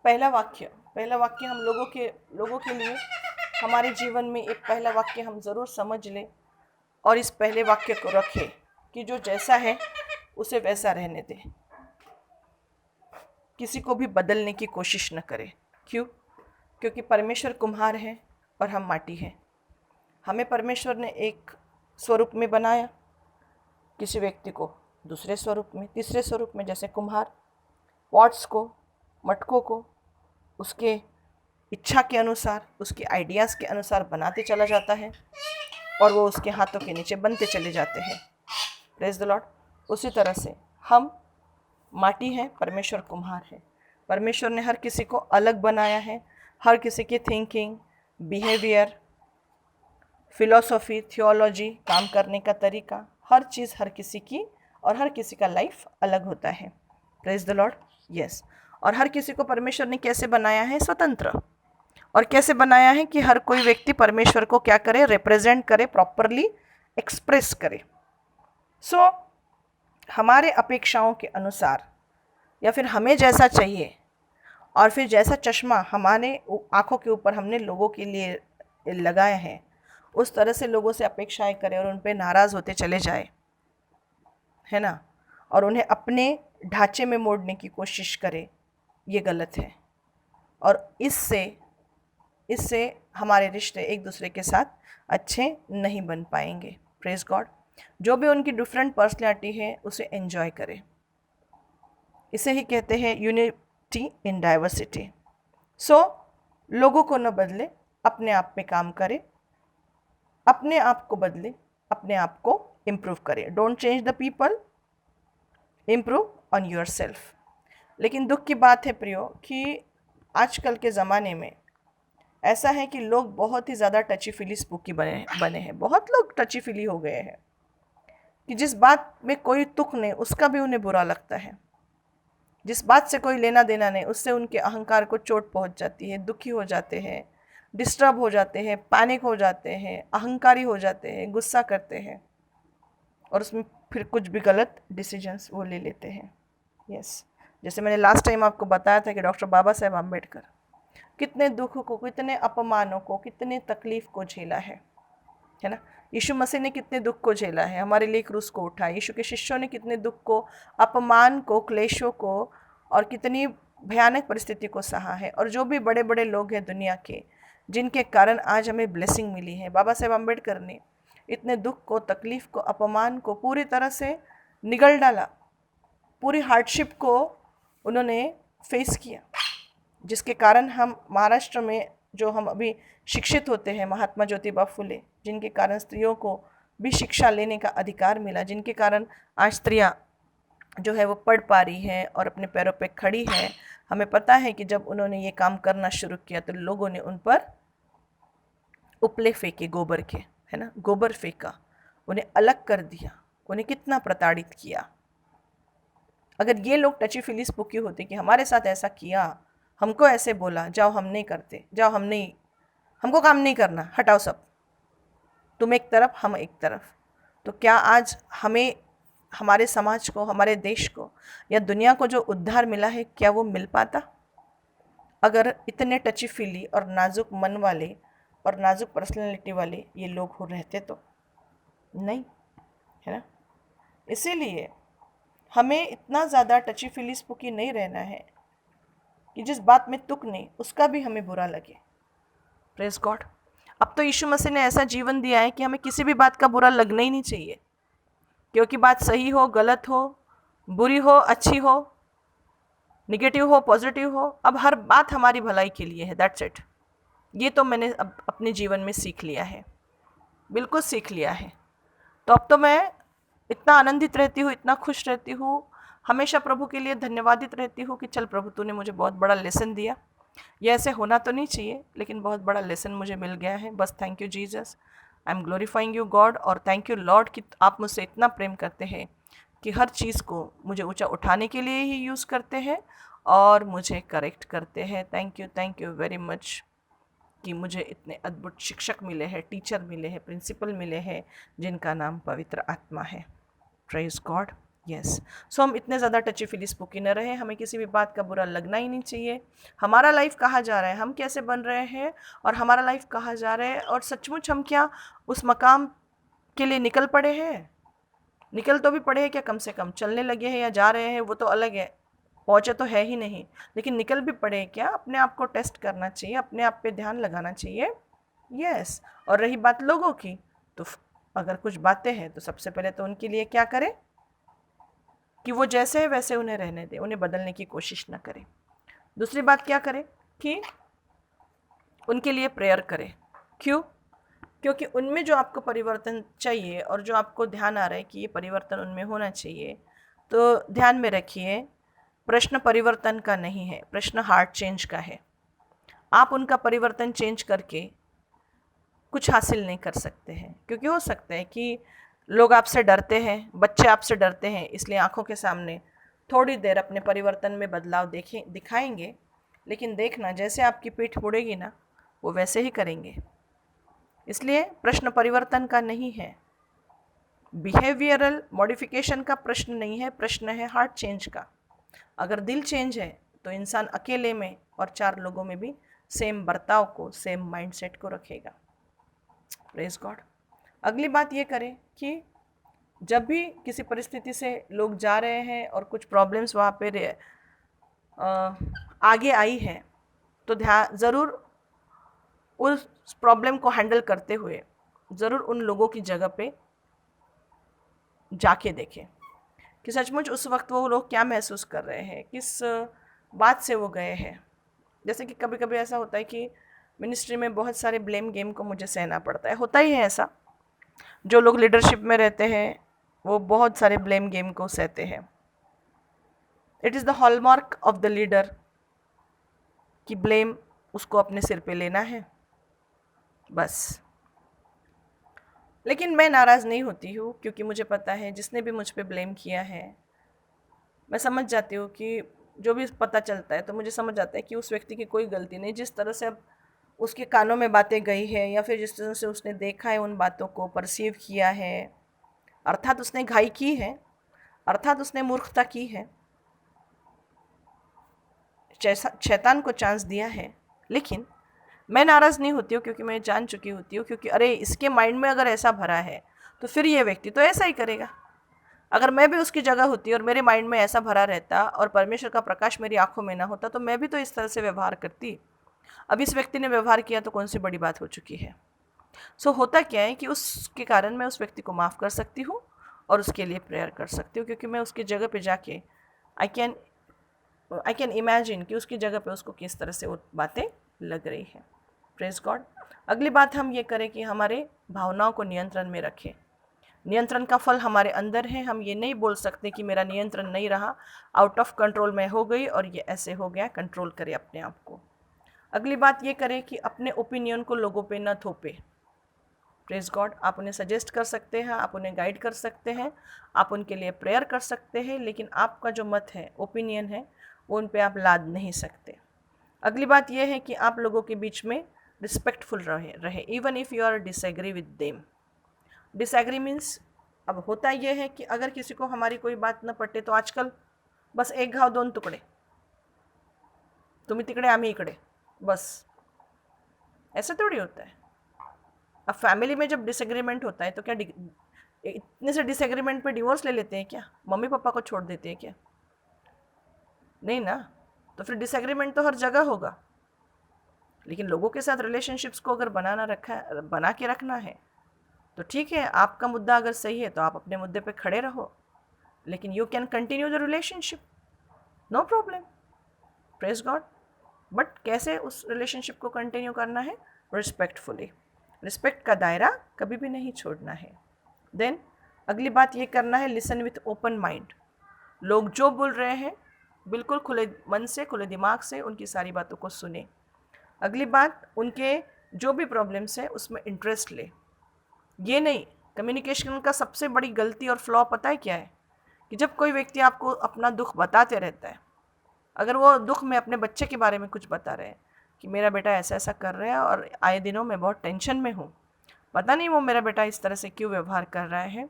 पहला वाक्य हम लोगों के लिए हमारे जीवन में एक पहला वाक्य हम ज़रूर समझ लें और इस पहले वाक्य को रखें कि जो जैसा है उसे वैसा रहने दें, किसी को भी बदलने की कोशिश न करें। क्यों? क्योंकि परमेश्वर कुम्हार है और हम माटी हैं। हमें परमेश्वर ने एक स्वरूप में बनाया, किसी व्यक्ति को दूसरे स्वरूप में, तीसरे स्वरूप में, जैसे कुम्हार पॉट्स को, मटकों को उसके इच्छा के अनुसार, उसके आइडियाज़ के अनुसार बनाते चला जाता है और वो उसके हाथों के नीचे बनते चले जाते हैं। Praise the Lord. उसी तरह से हम माटी हैं, परमेश्वर कुम्हार है। परमेश्वर ने हर किसी को अलग बनाया है, हर किसी की थिंकिंग, बिहेवियर, फिलॉसफी, थियोलॉजी, काम करने का तरीका, हर चीज़ हर किसी की, और हर किसी का लाइफ अलग होता है। Praise the Lord. यस। और हर किसी को परमेश्वर ने कैसे बनाया है? स्वतंत्र। और कैसे बनाया है कि हर कोई व्यक्ति परमेश्वर को क्या करे? रिप्रेजेंट करे, प्रॉपरली एक्सप्रेस करे। सो हमारे अपेक्षाओं के अनुसार, या फिर हमें जैसा चाहिए, और फिर जैसा चश्मा हमारे आँखों के ऊपर हमने लोगों के लिए लगाया है, उस तरह से लोगों से अपेक्षाएं करें और उन पे नाराज़ होते चले जाए, है ना, और उन्हें अपने ढांचे में मोड़ने की कोशिश करे, ये गलत है। और इससे हमारे रिश्ते एक दूसरे के साथ अच्छे नहीं बन पाएंगे। Praise God. जो भी उनकी डिफरेंट पर्सनैलिटी है उसे एंजॉय करें। इसे ही कहते हैं यूनिटी इन डाइवर्सिटी। सो लोगों को न बदले, अपने आप पे काम करें, अपने आप को बदले, अपने आप को इम्प्रूव करें। Don't change the people, improve on your self. लेकिन दुख की बात है प्रियो कि आजकल के ज़माने में ऐसा है कि लोग बहुत ही ज़्यादा टची फीली स्पूकी बने हैं। बहुत लोग टची फीली हो गए हैं कि जिस बात में कोई तुक नहीं उसका भी उन्हें बुरा लगता है। जिस बात से कोई लेना देना नहीं उससे उनके अहंकार को चोट पहुंच जाती है, दुखी हो जाते हैं, डिस्टर्ब हो जाते हैं, पैनिक हो जाते हैं, अहंकारी हो जाते हैं, गुस्सा करते हैं और उसमें फिर कुछ भी गलत डिसीजंस वो ले लेते हैं। यस। जैसे मैंने लास्ट टाइम आपको बताया था कि डॉक्टर बाबा साहेब आम्बेडकर कितने दुख को, कितने अपमानों को, कितने तकलीफ़ को झेला है ना। यीशु मसीह ने कितने दुख को झेला है, हमारे लिए क्रूस को उठाया। यीशु के शिष्यों ने कितने दुख को, अपमान को, क्लेशों को और कितनी भयानक परिस्थिति को सहा है। और जो भी बड़े बड़े लोग हैं दुनिया के, जिनके कारण आज हमें ब्लेसिंग मिली है, बाबा साहेब आम्बेडकर ने इतने दुख को, तकलीफ़ को, अपमान को पूरी तरह से निगल डाला। पूरी हार्डशिप को उन्होंने फेस किया, जिसके कारण हम महाराष्ट्र में जो हम अभी शिक्षित होते हैं, महात्मा ज्योतिबा फुले, जिनके कारण स्त्रियों को भी शिक्षा लेने का अधिकार मिला, जिनके कारण आज स्त्रियां जो है वो पढ़ पा रही हैं और अपने पैरों पे खड़ी हैं। हमें पता है कि जब उन्होंने ये काम करना शुरू किया तो लोगों ने उन पर उपले फेंके, गोबर के, है ना, गोबर फेंका, उन्हें अलग कर दिया, उन्हें कितना प्रताड़ित किया। अगर ये लोग टची फीली स्पूकी होते कि हमारे साथ ऐसा किया, हमको ऐसे बोला, जाओ हम नहीं करते, जाओ हम नहीं, हमको काम नहीं करना, हटाओ सब, तुम एक तरफ हम एक तरफ, तो क्या आज हमें, हमारे समाज को, हमारे देश को या दुनिया को जो उद्धार मिला है क्या वो मिल पाता? अगर इतने टची फीली और नाजुक मन वाले और नाजुक पर्सनैलिटी वाले ये लोग हो रहते तो नहीं, है ना। इसीलिए हमें इतना ज़्यादा टची फीली स्पूकी नहीं रहना है कि जिस बात में तुक नहीं उसका भी हमें बुरा लगे। Praise God. अब तो यीशु मसीह ने ऐसा जीवन दिया है कि हमें किसी भी बात का बुरा लगना ही नहीं चाहिए, क्योंकि बात सही हो, गलत हो, बुरी हो, अच्छी हो, निगेटिव हो, पॉजिटिव हो, अब हर बात हमारी भलाई के लिए है, दैट्स इट। ये तो मैंने अब अपने जीवन में सीख लिया है, बिल्कुल सीख लिया है। तो अब तो मैं इतना आनंदित रहती हूँ, इतना खुश रहती हूँ, हमेशा प्रभु के लिए धन्यवादित रहती हूँ कि चल प्रभु तूने मुझे बहुत बड़ा लेसन दिया। ये ऐसे होना तो नहीं चाहिए, लेकिन बहुत बड़ा लेसन मुझे मिल गया है। बस thank you Jesus, I am glorifying you God, और थैंक यू लॉर्ड कि आप मुझसे इतना प्रेम करते हैं कि हर चीज़ को मुझे ऊंचा उठाने के लिए ही यूज़ करते हैं और मुझे करेक्ट करते हैं। थैंक यू वेरी मच कि मुझे इतने अद्भुत शिक्षक मिले हैं, टीचर मिले हैं, प्रिंसिपल मिले हैं, जिनका नाम पवित्र आत्मा है। Praise God. यस। सो हम इतने ज़्यादा टची फिली स्पूकी न रहे, हमें किसी भी बात का बुरा लगना ही नहीं चाहिए। हमारा लाइफ कहाँ जा रहा है, हम कैसे बन रहे हैं, और हमारा लाइफ कहाँ जा रहा है, और सचमुच हम क्या उस मकाम के लिए निकल पड़े हैं। निकल तो भी पड़े हैं क्या, कम से कम चलने लगे हैं या जा रहे हैं वो तो अलग है, पहुँचे तो है ही नहीं, लेकिन निकल भी पड़े क्या, अपने आप को टेस्ट करना चाहिए, अपने आप पे ध्यान लगाना चाहिए। यस। और रही बात लोगों की, तो अगर कुछ बातें हैं तो सबसे पहले तो उनके लिए क्या करें कि वो जैसे है वैसे उन्हें रहने दें, उन्हें बदलने की कोशिश ना करें। दूसरी बात क्या करें कि उनके लिए प्रेयर करें। क्यों? क्योंकि उनमें जो आपको परिवर्तन चाहिए और जो आपको ध्यान आ रहा है कि ये परिवर्तन उनमें होना चाहिए, तो ध्यान में रखिए, प्रश्न परिवर्तन का नहीं है, प्रश्न हार्ट चेंज का है। आप उनका परिवर्तन चेंज करके कुछ हासिल नहीं कर सकते हैं, क्योंकि हो सकता है कि लोग आपसे डरते हैं, बच्चे आपसे डरते हैं, इसलिए आंखों के सामने थोड़ी देर अपने परिवर्तन में बदलाव दिखाएंगे, लेकिन देखना जैसे आपकी पीठ मुड़ेगी ना, वो वैसे ही करेंगे। इसलिए प्रश्न परिवर्तन का नहीं है, बिहेवियरल मॉडिफिकेशन का प्रश्न नहीं है, प्रश्न है हार्ट चेंज का। अगर दिल चेंज है तो इंसान अकेले में और 4 लोगों में भी सेम बर्ताव को, सेम माइंडसेट को रखेगा। Praise God. अगली बात ये करें कि जब भी किसी परिस्थिति से लोग जा रहे हैं और कुछ प्रॉब्लम्स वहाँ पे आगे आई है, तो ज़रूर उस प्रॉब्लम को हैंडल करते हुए ज़रूर उन लोगों की जगह पे जाके देखें कि सचमुच उस वक्त वो लोग क्या महसूस कर रहे हैं, किस बात से वो गए हैं। जैसे कि कभी कभी ऐसा होता है कि मिनिस्ट्री में बहुत सारे ब्लेम गेम को मुझे सहना पड़ता है, होता ही है ऐसा। जो लोग लीडरशिप में रहते हैं वो बहुत सारे ब्लेम गेम को सहते हैं। It is the hallmark of the leader कि ब्लेम उसको अपने सिर पे लेना है, बस। लेकिन मैं नाराज़ नहीं होती हूँ, क्योंकि मुझे पता है जिसने भी मुझ पे ब्लेम किया है, मैं समझ जाती हूँ कि जो भी पता चलता है तो मुझे समझ आता है कि उस व्यक्ति की कोई गलती नहीं। जिस तरह से अब उसके कानों में बातें गई है, या फिर जिस तरह से उसने देखा है, उन बातों को परसीव किया है, अर्थात उसने घाई की है, अर्थात उसने मूर्खता की है, शैतान को चांस दिया है। लेकिन मैं नाराज़ नहीं होती हूँ, क्योंकि मैं जान चुकी होती हूँ, क्योंकि अरे इसके माइंड में अगर ऐसा भरा है तो फिर ये व्यक्ति तो ऐसा ही करेगा। अगर मैं भी उसकी जगह होती और मेरे माइंड में ऐसा भरा रहता और परमेश्वर का प्रकाश मेरी आंखों में ना होता, तो मैं भी तो इस तरह से व्यवहार करती। अब इस व्यक्ति ने व्यवहार किया तो कौन सी बड़ी बात हो चुकी है। सो होता क्या है कि उसके कारण मैं उस व्यक्ति को माफ़ कर सकती हूँ और उसके लिए प्रेयर कर सकती हूँ, क्योंकि मैं उसकी जगह पे जाके आई कैन इमेजिन कि उसकी जगह पे उसको किस तरह से वो बातें लग रही है। Praise God. अगली बात हम ये करें कि हमारे भावनाओं को नियंत्रण में रखें। नियंत्रण का फल हमारे अंदर है। हम ये नहीं बोल सकते कि मेरा नियंत्रण नहीं रहा, आउट ऑफ कंट्रोल मैं हो गई और ये ऐसे हो गया। कंट्रोल करें अपने आप को। अगली बात ये करें कि अपने ओपिनियन को लोगों पे न थोपे। Praise God. आप उन्हें सजेस्ट कर सकते हैं, आप उन्हें गाइड कर सकते हैं, आप उनके लिए प्रेयर कर सकते हैं, लेकिन आपका जो मत है, ओपिनियन है, वो उन पे आप लाद नहीं सकते। अगली बात यह है कि आप लोगों के बीच में रिस्पेक्टफुल रहे even if you are disagree with them. Disagree means, अब होता यह है कि अगर किसी को हमारी कोई बात न पटे तो आजकल बस एक घाव दोन टुकड़े, तुम्ही तिकडे आम्ही इकडे, बस। ऐसा थोड़ी होता है। अब फैमिली में जब डिसएग्रीमेंट होता है तो क्या इतने से डिसएग्रीमेंट पे डिवोर्स ले लेते हैं क्या? मम्मी पापा को छोड़ देते हैं क्या? नहीं ना। तो फिर डिसएग्रीमेंट तो हर जगह होगा। लेकिन लोगों के साथ रिलेशनशिप्स को अगर बना के रखना है तो ठीक है, आपका मुद्दा अगर सही है तो आप अपने मुद्दे पे खड़े रहो। लेकिन you can continue the relationship, no problem, praise God. But कैसे उस रिलेशनशिप को कंटिन्यू करना है? रिस्पेक्टफुली, रिस्पेक्ट का दायरा कभी भी नहीं छोड़ना है। देन अगली बात ये करना है, लिसन विथ ओपन माइंड। लोग जो बोल रहे हैं बिल्कुल खुले मन से, खुले दिमाग से उनकी सारी बातों को सुने। अगली बात, उनके जो भी प्रॉब्लम्स है उसमें इंटरेस्ट ले। ये नहीं, कम्युनिकेशन का सबसे बड़ी गलती और फ्लॉ पता है क्या है? कि जब कोई व्यक्ति आपको अपना दुख बताते रहता है, अगर वो दुख में अपने बच्चे के बारे में कुछ बता रहे हैं कि मेरा बेटा ऐसा ऐसा कर रहा है और आए दिनों मैं बहुत टेंशन में हूँ, पता नहीं वो मेरा बेटा इस तरह से क्यों व्यवहार कर रहा है,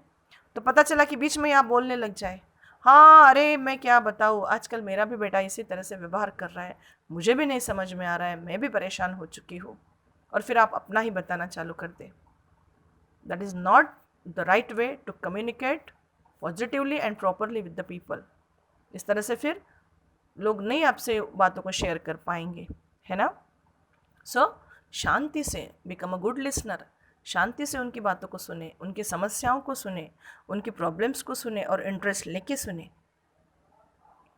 तो पता चला कि बीच में आप बोलने लग जाए, हाँ अरे मैं क्या बताऊँ, आजकल मेरा भी बेटा इसी तरह से व्यवहार कर रहा है, मुझे भी नहीं समझ में आ रहा है, मैं भी परेशान हो चुकी हूँ, और फिर आप अपना ही बताना चालू कर दें। That is not the right way to communicate positively and properly with the people. इस तरह से फिर लोग नहीं आपसे बातों को शेयर कर पाएंगे, है ना। सो शांति से बिकम अ गुड लिसनर, शांति से उनकी बातों को सुने, उनकी समस्याओं को सुने, उनकी प्रॉब्लम्स को सुने और इंटरेस्ट लेके सुने।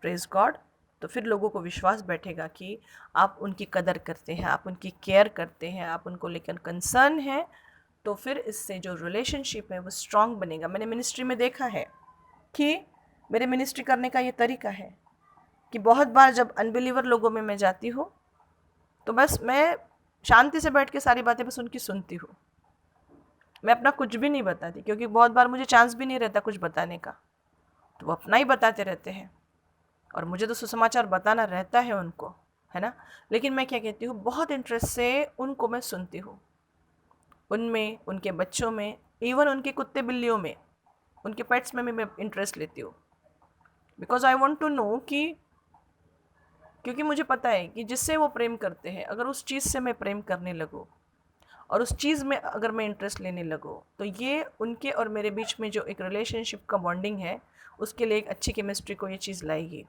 Praise God. तो फिर लोगों को विश्वास बैठेगा कि आप उनकी कदर करते हैं, आप उनकी केयर करते हैं, आप उनको लेकर कंसर्न हैं, तो फिर इससे जो रिलेशनशिप है वो स्ट्रांग बनेगा। मैंने मिनिस्ट्री में देखा है कि मेरे मिनिस्ट्री करने का ये तरीका है कि बहुत बार जब अनबिलीवर लोगों में मैं जाती हूँ तो बस मैं शांति से बैठ के सारी बातें बस उनकी सुनती हूँ, मैं अपना कुछ भी नहीं बताती, क्योंकि बहुत बार मुझे चांस भी नहीं रहता कुछ बताने का, तो वो अपना ही बताते रहते हैं और मुझे तो सुसमाचार बताना रहता है उनको, है ना। लेकिन मैं क्या कहती हूँ, बहुत इंटरेस्ट से उनको मैं सुनती हूँ, उनमें, उनके बच्चों में, इवन उनके कुत्ते बिल्लियों में, उनके पेट्स में भी मैं इंटरेस्ट लेती हूँ, because I want to know कि, क्योंकि मुझे पता है कि जिससे वो प्रेम करते हैं, अगर उस चीज़ से मैं प्रेम करने लगूँ और उस चीज़ में अगर मैं इंटरेस्ट लेने लगूँ, तो ये उनके और मेरे बीच में जो एक रिलेशनशिप का बॉन्डिंग है उसके लिए एक अच्छी केमिस्ट्री को ये चीज़ लाएगी,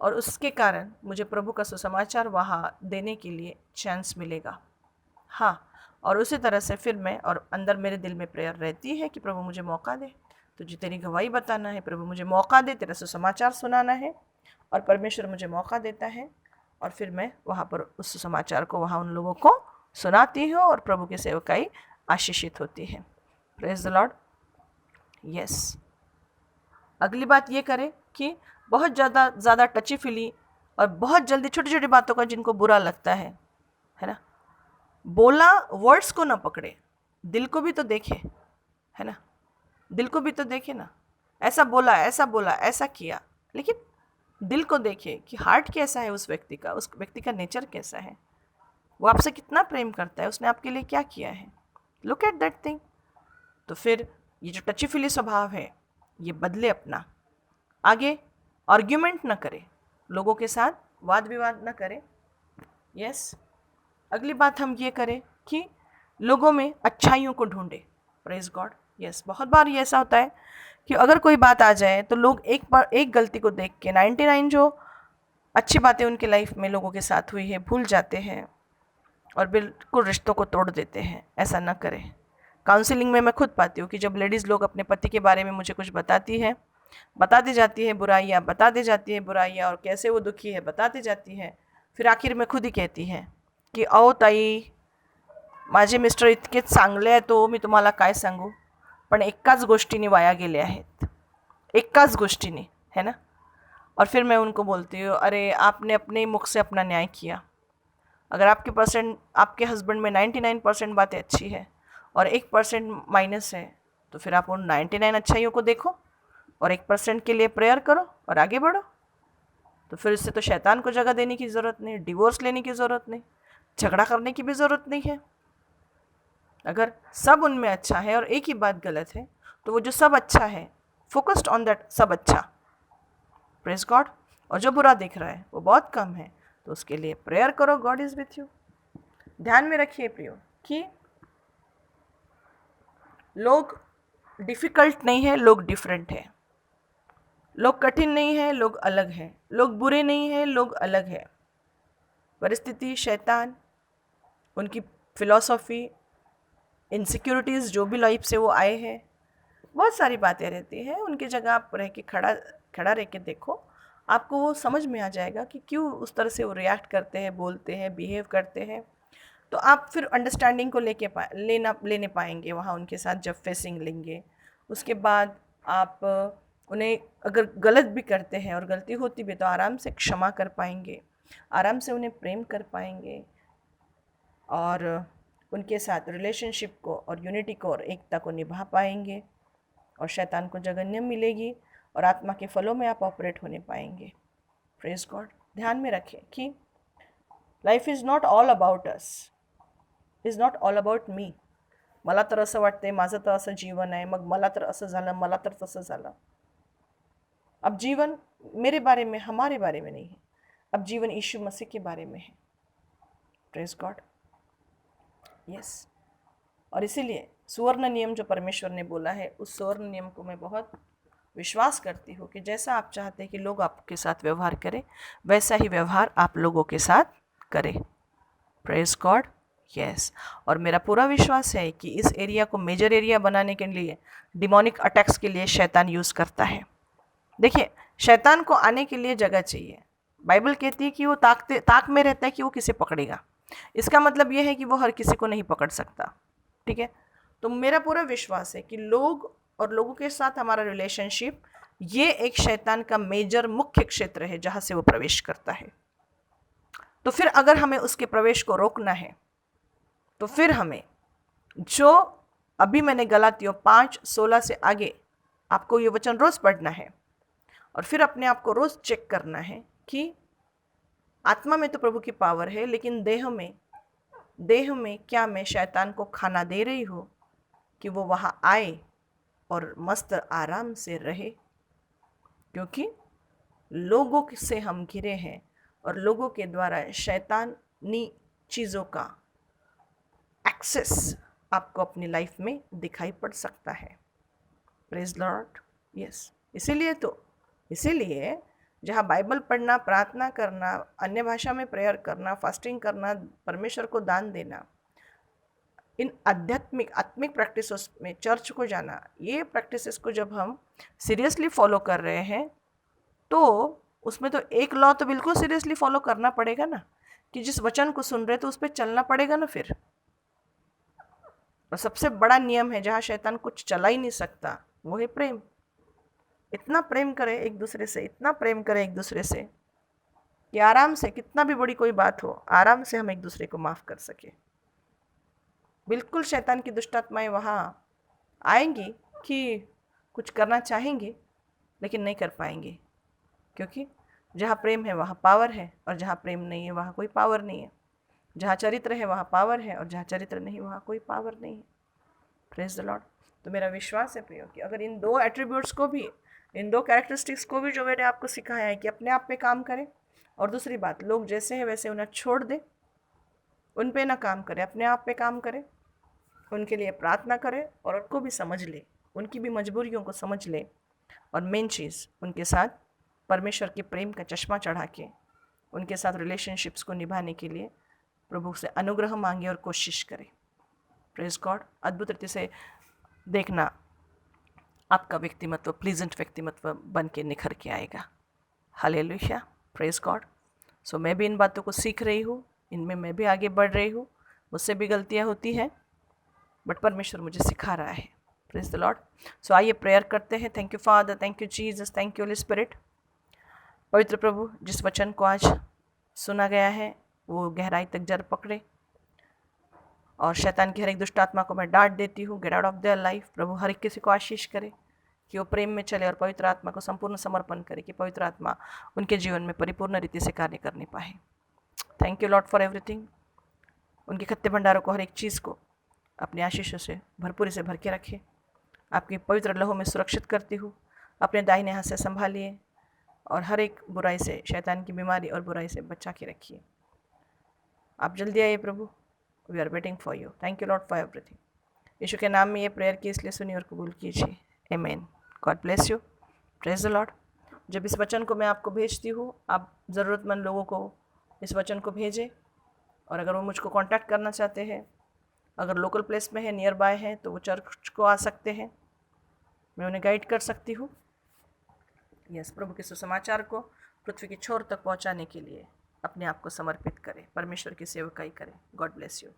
और उसके कारण मुझे प्रभु का सुसमाचार वहाँ देने के लिए चांस मिलेगा। हाँ, और उसी तरह से फिर मैं, और अंदर मेरे दिल में प्रेयर रहती है कि प्रभु मुझे मौका दे, तुझे तेरी गवाही बताना है, प्रभु मुझे मौका दे, तेरा सुसमाचार सुनाना है, और परमेश्वर मुझे मौका देता है, और फिर मैं वहाँ पर उस सुसमाचार को वहाँ उन लोगों को सुनाती हूँ और प्रभु की सेवकाई आशीषित होती है। Praise the Lord. यस, अगली बात ये करें कि बहुत ज़्यादा टची फिली और बहुत जल्दी छोटी छोटी बातों का जिनको बुरा लगता है ना, बोला वर्ड्स को ना पकड़े, दिल को भी तो देखे, है ना, दिल को भी तो देखे ना, ऐसा बोला ऐसा किया, लेकिन दिल को देखे कि हार्ट कैसा है उस व्यक्ति का, उस व्यक्ति का नेचर कैसा है, वो आपसे कितना प्रेम करता है, उसने आपके लिए क्या किया है, लुक एट दैट थिंग। तो फिर ये जो टची फिली स्वभाव है ये बदले अपना, आगे आर्ग्यूमेंट ना करे, लोगों के साथ वाद विवाद ना करे। यस, अगली बात हम ये करें कि लोगों में अच्छाइयों को ढूंढे। Praise God. यस, बहुत बार ये ऐसा होता है कि अगर कोई बात आ जाए तो लोग एक गलती को देख के 99 जो अच्छी बातें उनके लाइफ में लोगों के साथ हुई है भूल जाते हैं और बिल्कुल रिश्तों को तोड़ देते हैं। ऐसा ना करें। काउंसलिंग में मैं खुद पाती हूँ कि जब लेडीज़ लोग अपने पति के बारे में मुझे कुछ बताती जाती है बुराइयाँ, बताती जाती है बुराइयाँ और कैसे वो दुखी है बताती जाती है, फिर आखिर में खुद ही कहती है की अहो ताई, माझे मिस्टर इतके चांगले आहेत तो मी तुम्हाला काय सांगू, पण एकाच गोष्टीने वाया गेले आहेत, एकाच गोष्टीने, है ना। और फिर मैं उनको बोलती हूँ, अरे आपने अपने मुख से अपना न्याय किया। अगर आपके हस्बैंड में 99% बातें अच्छी है और 1% माइनस है, तो फिर आप उन 99 अच्छाइयों को देखो और 1% के लिए प्रेयर करो और आगे बढ़ो। तो फिर इससे तो शैतान को जगह देने की ज़रूरत नहीं, डिवोर्स लेने की ज़रूरत नहीं, झगड़ा करने की भी ज़रूरत नहीं है। अगर सब उनमें अच्छा है और एक ही बात गलत है, तो वो जो सब अच्छा है, फोकस्ड ऑन दैट सब अच्छा, प्रेज गॉड। और जो बुरा दिख रहा है वो बहुत कम है, तो उसके लिए प्रेयर करो, गॉड इज़ विथ यू। ध्यान में रखिए प्रियो कि लोग डिफ़िकल्ट नहीं है, लोग डिफरेंट है, लोग कठिन नहीं है, लोग अलग हैं, लोग बुरे नहीं हैं, लोग अलग है। परिस्थिति, शैतान, उनकी फिलॉसफी, इनसिक्योरिटीज़ जो भी लाइफ से वो आए हैं, बहुत सारी बातें रहती हैं। उनकी जगह आप रह के खड़ा रह के देखो, आपको वो समझ में आ जाएगा कि क्यों उस तरह से वो रिएक्ट करते हैं, बोलते हैं, बिहेव करते हैं। तो आप फिर अंडरस्टैंडिंग को लेने पाएंगे वहाँ उनके साथ जब फेसिंग लेंगे। उसके बाद आप उन्हें अगर गलत भी करते हैं और गलती होती भी तो आराम से क्षमा कर पाएंगे, आराम से उन्हें प्रेम कर पाएंगे और उनके साथ रिलेशनशिप को और यूनिटी को और एकता को निभा पाएंगे और शैतान को जगह न मिलेगी और आत्मा के फलों में आप ऑपरेट होने पाएंगे। Praise God. ध्यान में रखें कि life is not all about us, is not all about me. मला तर असं वाटतंय, माझं तर असं जीवन आहे, मग मला तर असं झालं, मला तर तसं झालं. अब जीवन मेरे बारे में, हमारे बारे में नहीं है. अब जीवन यीशु मसीह के बारे में है. Praise God. यस. और इसीलिए सुवर्ण नियम जो परमेश्वर ने बोला है, उस सुवर्ण नियम को मैं बहुत विश्वास करती हूँ कि जैसा आप चाहते हैं कि लोग आपके साथ व्यवहार करें, वैसा ही व्यवहार आप लोगों के साथ करें. Praise God. यस. और मेरा पूरा विश्वास है कि इस एरिया को मेजर एरिया बनाने के लिए, डिमोनिक अटैक्स के लिए शैतान यूज़ करता है. देखिए, शैतान को आने के लिए जगह चाहिए. बाइबल कहती है कि वो ताक में रहता है कि वो किसे पकड़ेगा. इसका मतलब ये है कि वो हर किसी को नहीं पकड़ सकता. ठीक है. तो मेरा पूरा विश्वास है कि लोग और लोगों के साथ हमारा रिलेशनशिप, ये एक शैतान का मेजर मुख्य क्षेत्र है जहाँ से वो प्रवेश करता है. तो फिर अगर हमें उसके प्रवेश को रोकना है तो फिर हमें जो अभी मैंने गलातियों 5:16 से आगे आपको ये वचन रोज़ पढ़ना है और फिर अपने आप को रोज़ चेक करना है कि आत्मा में तो प्रभु की पावर है, लेकिन देह में क्या मैं शैतान को खाना दे रही हूँ कि वो वहाँ आए और मस्त आराम से रहे. क्योंकि लोगों से हम घिरे हैं और लोगों के द्वारा शैतानी चीज़ों का एक्सेस आपको अपनी लाइफ में दिखाई पड़ सकता है. Praise Lord. यस. इसीलिए जहाँ बाइबल पढ़ना, प्रार्थना करना, अन्य भाषा में प्रेयर करना, फास्टिंग करना, परमेश्वर को दान देना, इन आत्मिक प्रैक्टिसों में चर्च को जाना, ये प्रैक्टिसेस को जब हम सीरियसली फॉलो कर रहे हैं तो उसमें तो एक लॉ तो बिल्कुल सीरियसली फॉलो करना पड़ेगा ना, कि जिस वचन को सुन रहे तो उस पर चलना पड़ेगा ना फिर. और सबसे बड़ा नियम है जहाँ शैतान कुछ चला ही नहीं सकता, वो है प्रेम. इतना प्रेम करें एक दूसरे से, इतना प्रेम करें एक दूसरे से कि आराम से, कितना भी बड़ी कोई बात हो, आराम से हम एक दूसरे को माफ़ कर सके. बिल्कुल शैतान की दुष्टात्माएं वहाँ आएंगी कि कुछ करना चाहेंगे लेकिन नहीं कर पाएंगे. क्योंकि जहाँ प्रेम है वहाँ पावर है और जहाँ प्रेम नहीं है वहाँ कोई पावर नहीं है. जहाँ चरित्र है वहाँ पावर है और जहाँ चरित्र नहीं वहाँ कोई पावर नहीं है. Praise the Lord. तो मेरा विश्वास है प्रियो कि अगर इन दो एट्रीब्यूट्स को भी, इन दो कैरेक्टरिस्टिक्स को भी जो मैंने आपको सिखाया है कि अपने आप पे काम करें, और दूसरी बात, लोग जैसे हैं वैसे उन्हें छोड़ दे, उन पे ना काम करें, अपने आप पे काम करें, उनके लिए प्रार्थना करें और उनको भी समझ ले, उनकी भी मजबूरियों को समझ ले, और मेन चीज़ उनके साथ परमेश्वर के प्रेम का चश्मा चढ़ा के उनके साथ रिलेशनशिप्स को निभाने के लिए प्रभु से अनुग्रह मांगे और कोशिश करें. Praise God. अद्भुत रीति से देखना आपका व्यक्तिमत्व प्लीजेंट व्यक्तिमत्व बन के निखर के आएगा. हालेलुया. Praise God. सो मैं भी इन बातों को सीख रही हूँ, इनमें मैं भी आगे बढ़ रही हूँ. मुझसे भी गलतियाँ होती हैं बट परमेश्वर मुझे सिखा रहा है. Praise the Lord. सो आइए प्रेयर करते हैं. Thank you father, thank you Jesus, thank you Holi spirit. पवित्र प्रभु, जिस वचन को आज सुना गया है वो गहराई तक जड़ पकड़े और शैतान की हर एक दुष्ट आत्मा को मैं डांट देती हूँ. Get out of their life. प्रभु हर एक किसी को आशीष करे कि वो प्रेम में चले और पवित्र आत्मा को संपूर्ण समर्पण करे कि पवित्र आत्मा उनके जीवन में परिपूर्ण रीति से कार्य करने पाए. Thank you Lord for everything. उनके खत्ते भंडारों को, हर एक चीज़ को अपने आशीषों से भरपूरी से भर के रखे. आपके पवित्र लहू में सुरक्षित करती हूँ. अपने दाहिने हाथ से संभालिए और हर एक बुराई से, शैतान की बीमारी और बुराई से बचा के रखिए. आप जल्दी आइए प्रभु. We are waiting for you. Thank you Lord for everything. Yeshu के नाम में ये प्रेयर की, इसलिए सुनिए और कबूल कीजिए. आमीन. God bless you. Praise the Lord. जब इस वचन को मैं आपको भेजती हूँ, आप ज़रूरतमंद लोगों को इस वचन को भेजें. और अगर वो मुझको कांटेक्ट करना चाहते हैं, अगर लोकल प्लेस में है, नियर बाय है, तो वो चर्च को आ सकते हैं. मैं उन्हें गाइड कर सकती हूँ। यस, प्रभु के सुसमाचार को पृथ्वी की छोर तक पहुँचाने के लिए अपने आप को समर्पित करें, परमेश्वर की सेवकाई करें। God bless you.